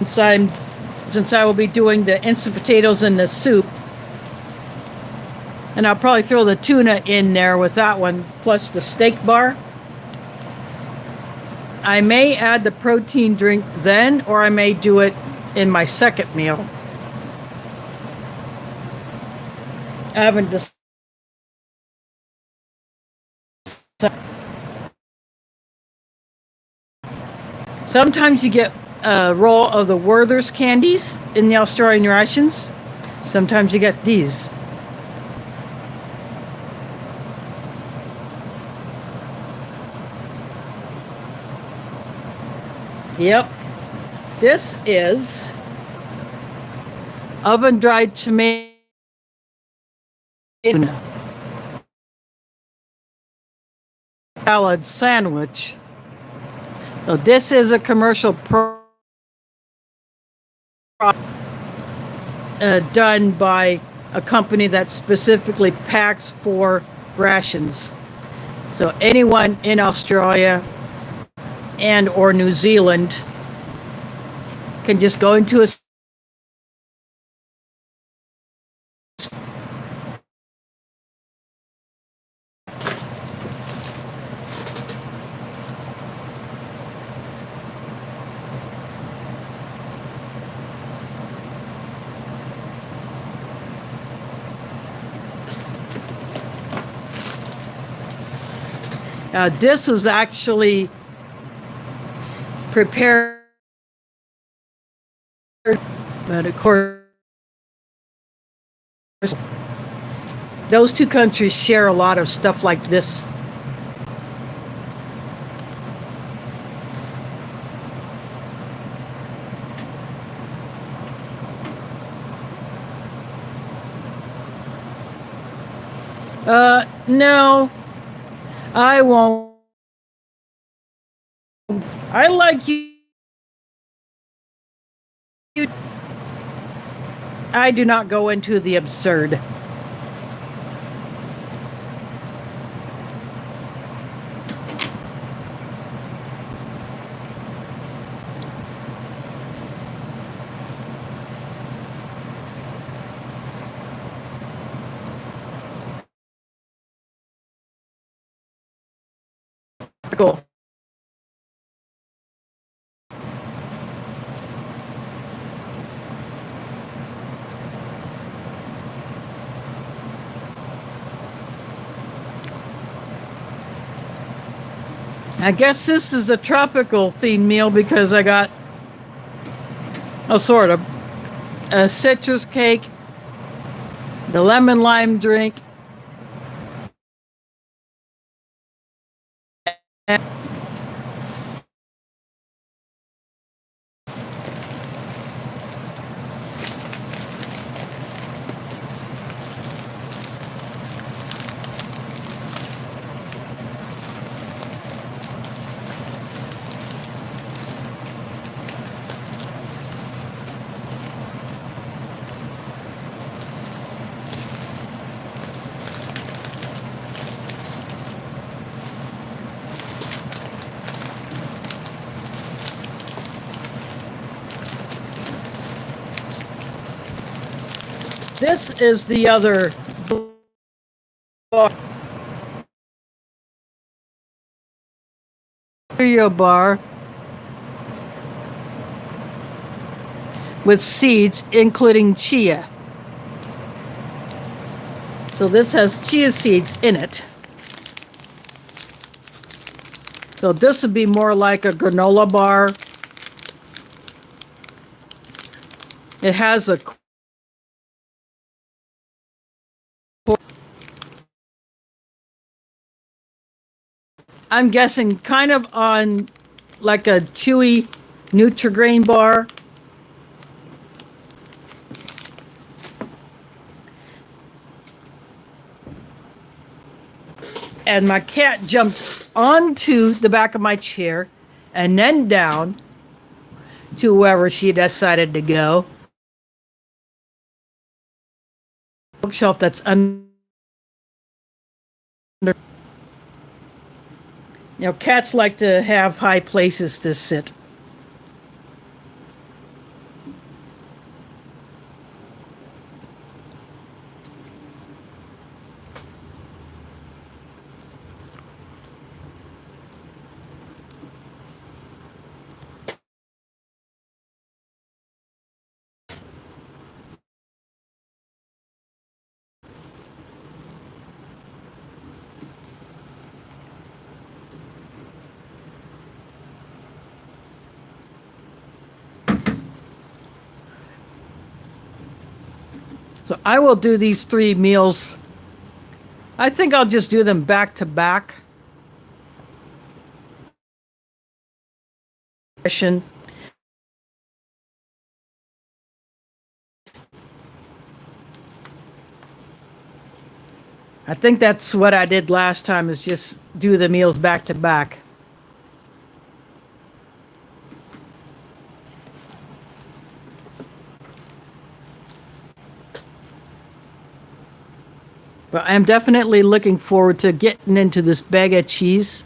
Since I will be doing the instant potatoes and the soup, and I'll probably throw the tuna in there with that one, plus the steak bar. I may add the protein drink then, or I may do it in my second meal. I haven't decided. Sometimes you get a roll of the Werther's candies in the Australian rations. Sometimes you get these. Yep. This is oven-dried tomato salad sandwich. So this is a commercial done by a company that specifically packs for rations. So anyone in Australia and or New Zealand can just go into a this is actually prepared, but of course, those two countries share a lot of stuff like this. No, I won't. I like you. I do not go into the absurd. Cool. I guess this is a tropical themed meal because I got sort of a citrus cake, the lemon lime drink, and this is the other cereal bar with seeds, including chia. So this has chia seeds in it. So this would be more like a granola bar. It has a I'm guessing kind of on like a chewy Nutri-Grain bar. And my cat jumped onto the back of my chair and then down to wherever she decided to go. Bookshelf that's under. You know, cats like to have high places to sit. So I will do these 3 meals. I think I'll just do them back to back. I think that's what I did last time, is just do the meals back to back. But I'm definitely looking forward to getting into this bag of cheese.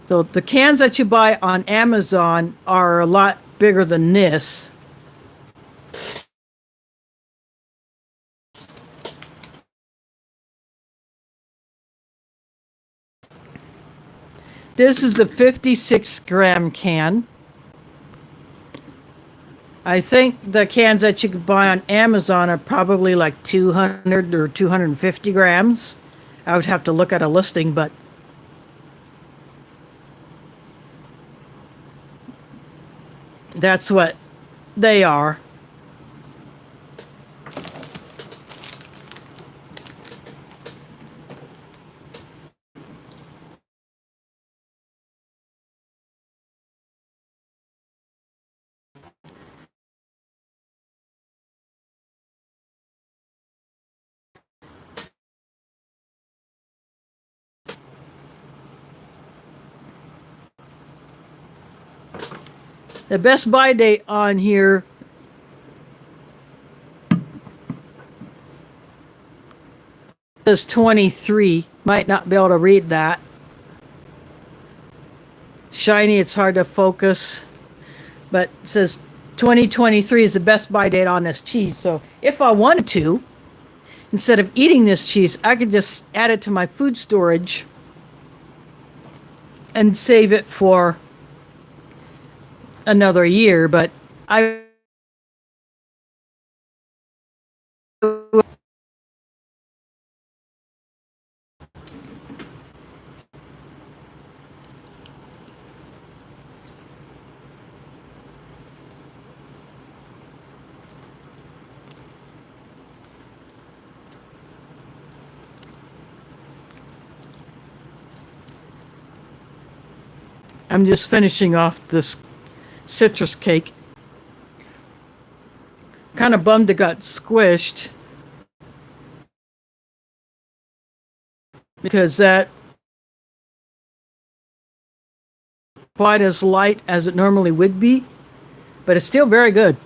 So the cans that you buy on Amazon are a lot bigger than this. This is the 56-gram can. I think the cans that you can buy on Amazon are probably like 200 or 250 grams. I would have to look at a listing, but that's what they are. The best buy date on here says 23. Might not be able to read that. Shiny, it's hard to focus, but it says 2023 is the best buy date on this cheese. So if I wanted to, instead of eating this cheese, I could just add it to my food storage and save it for another year. But I'm just finishing off this citrus cake. Kind of bummed it got squished, because that quite as light as it normally would be, but it's still very good.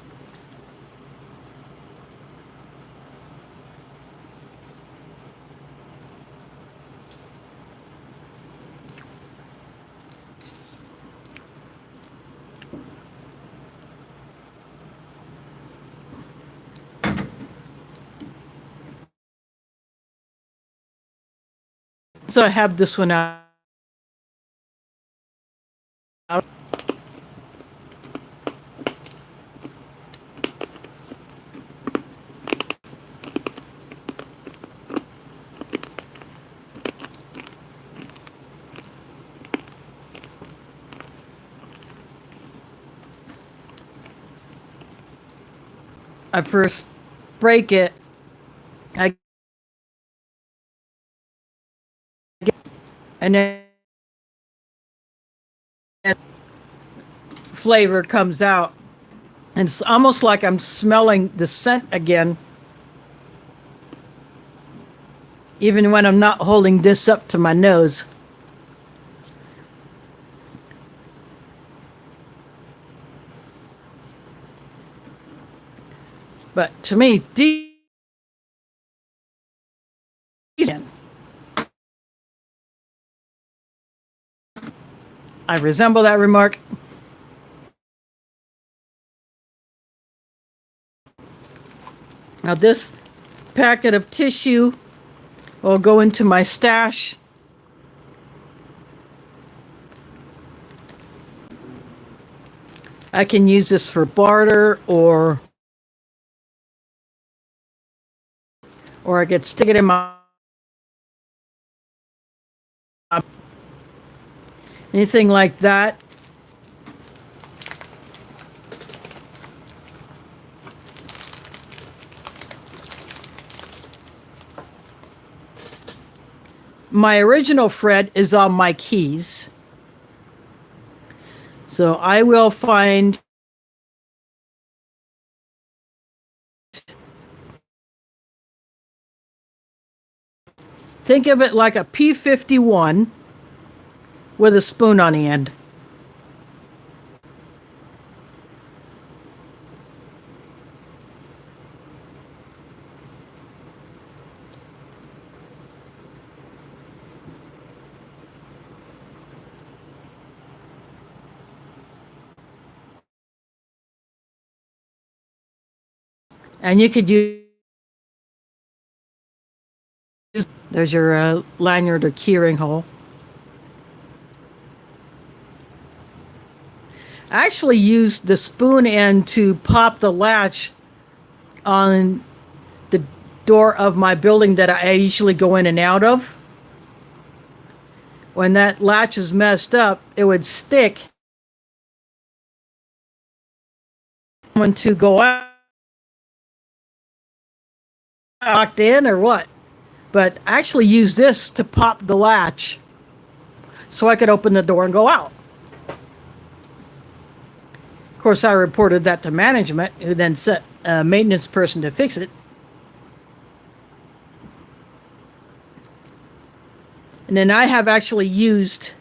So I have this one out. I first break it. And then flavor comes out. And it's almost like I'm smelling the scent again, even when I'm not holding this up to my nose. But to me, I resemble that remark. Now this packet of tissue will go into my stash. I can use this for barter, or I could stick it in my anything like that. My original Fred is on my keys, so I will find think of it like a P51 with a spoon on the end. And you could use, there's your lanyard or keyring hole. I actually used the spoon end to pop the latch on the door of my building that I usually go in and out of. When that latch is messed up, it would stick. Someone to go out, locked in or what? But I actually used this to pop the latch so I could open the door and go out. Of course, I reported that to management, who then sent a maintenance person to fix it. And then I have actually used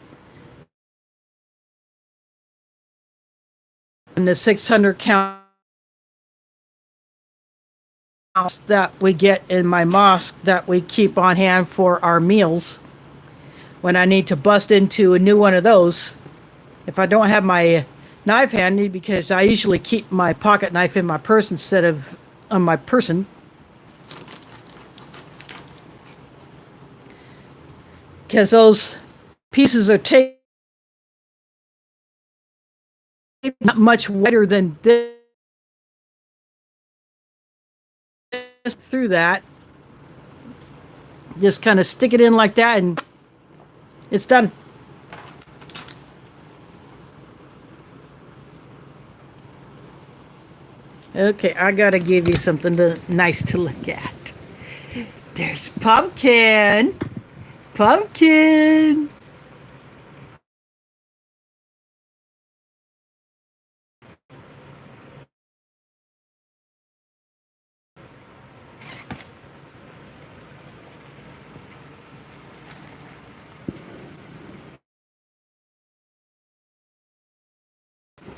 in the 600 count that we get in my mosque that we keep on hand for our meals. When I need to bust into a new one of those, if I don't have my knife handy because I usually keep my pocket knife in my purse instead of on my person. Because those pieces are tape not much wider than this. Through that, just kind of stick it in like that and it's done. Okay, I gotta give you something nice to look at. There's Pumpkin. Pumpkin.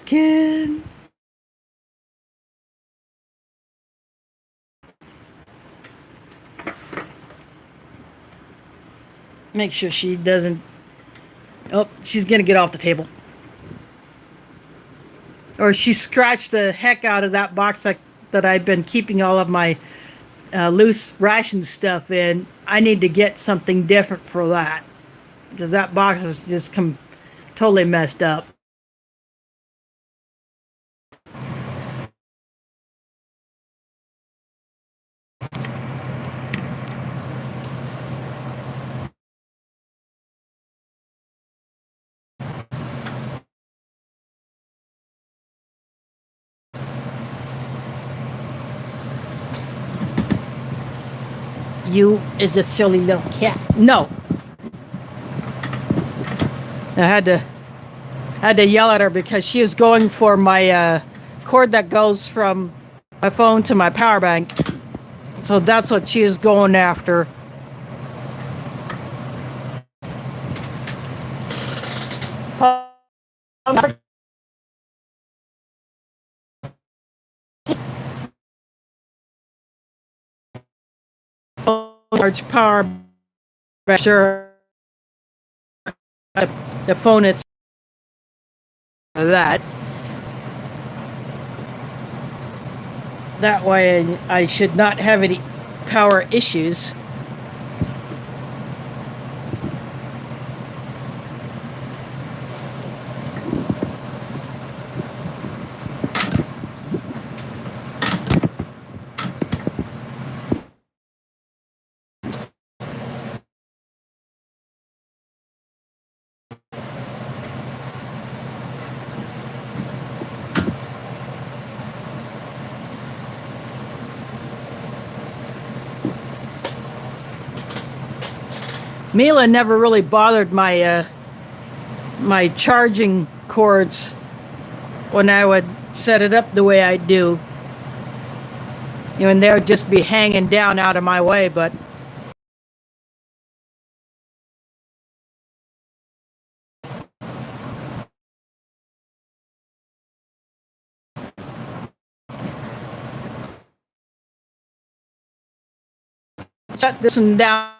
Pumpkin. Make sure she doesn't. Oh, she's gonna get off the table. Or she scratched the heck out of that box that I've been keeping all of my loose ration stuff in. I need to get something different for that because that box is just totally messed up. You is a silly little cat. No. I had to yell at her because she was going for my cord that goes from my phone to my power bank. So that's what she is going after. Large power pressure. The phone it's that. That way I should not have any power issues. Mila never really bothered my my charging cords when I would set it up the way I do. You know, and they would just be hanging down out of my way, but shut this one down.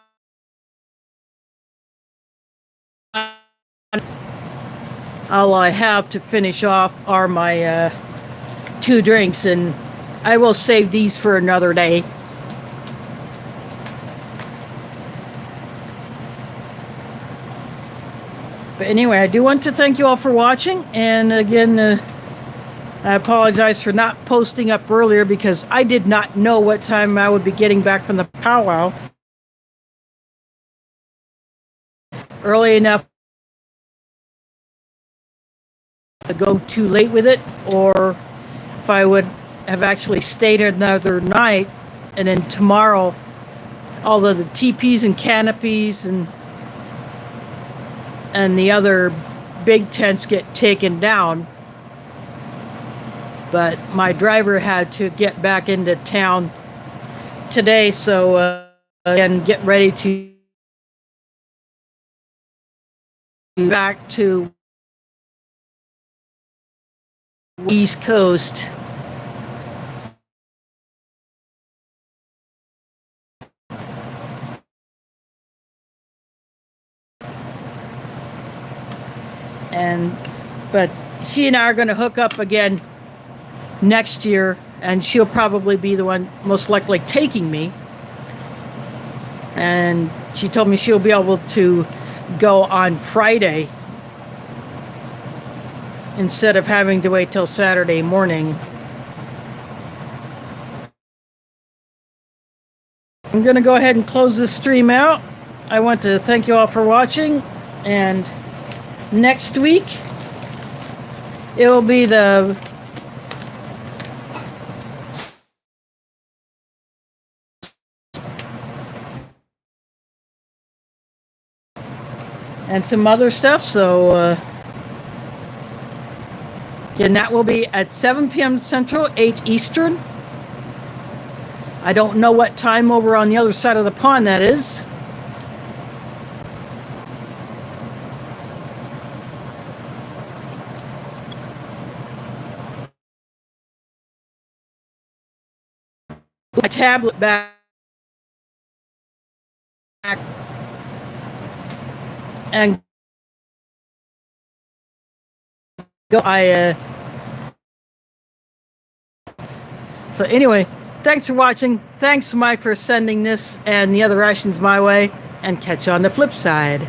All I have to finish off are my 2 drinks, and I will save these for another day. But anyway, I do want to thank you all for watching, and again, I apologize for not posting up earlier because I did not know what time I would be getting back from the powwow. Early enough to go too late with it, or if I would have actually stayed another night and then tomorrow all of the teepees and canopies and the other big tents get taken down. But my driver had to get back into town today, so and get ready to back to East Coast. But she and I are going to hook up again next year, and she'll probably be the one most likely taking me. And she told me she'll be able to go on Friday instead of having to wait till Saturday morning. I'm going to go ahead and close this stream out. I want to thank you all for watching, and next week it will be the and some other stuff. So again, that will be at 7 p.m. Central, 8 Eastern. I don't know what time over on the other side of the pond that is. My tablet back and go. So anyway, thanks for watching. Thanks, Mike, for sending this and the other rations my way. And catch you on the flip side.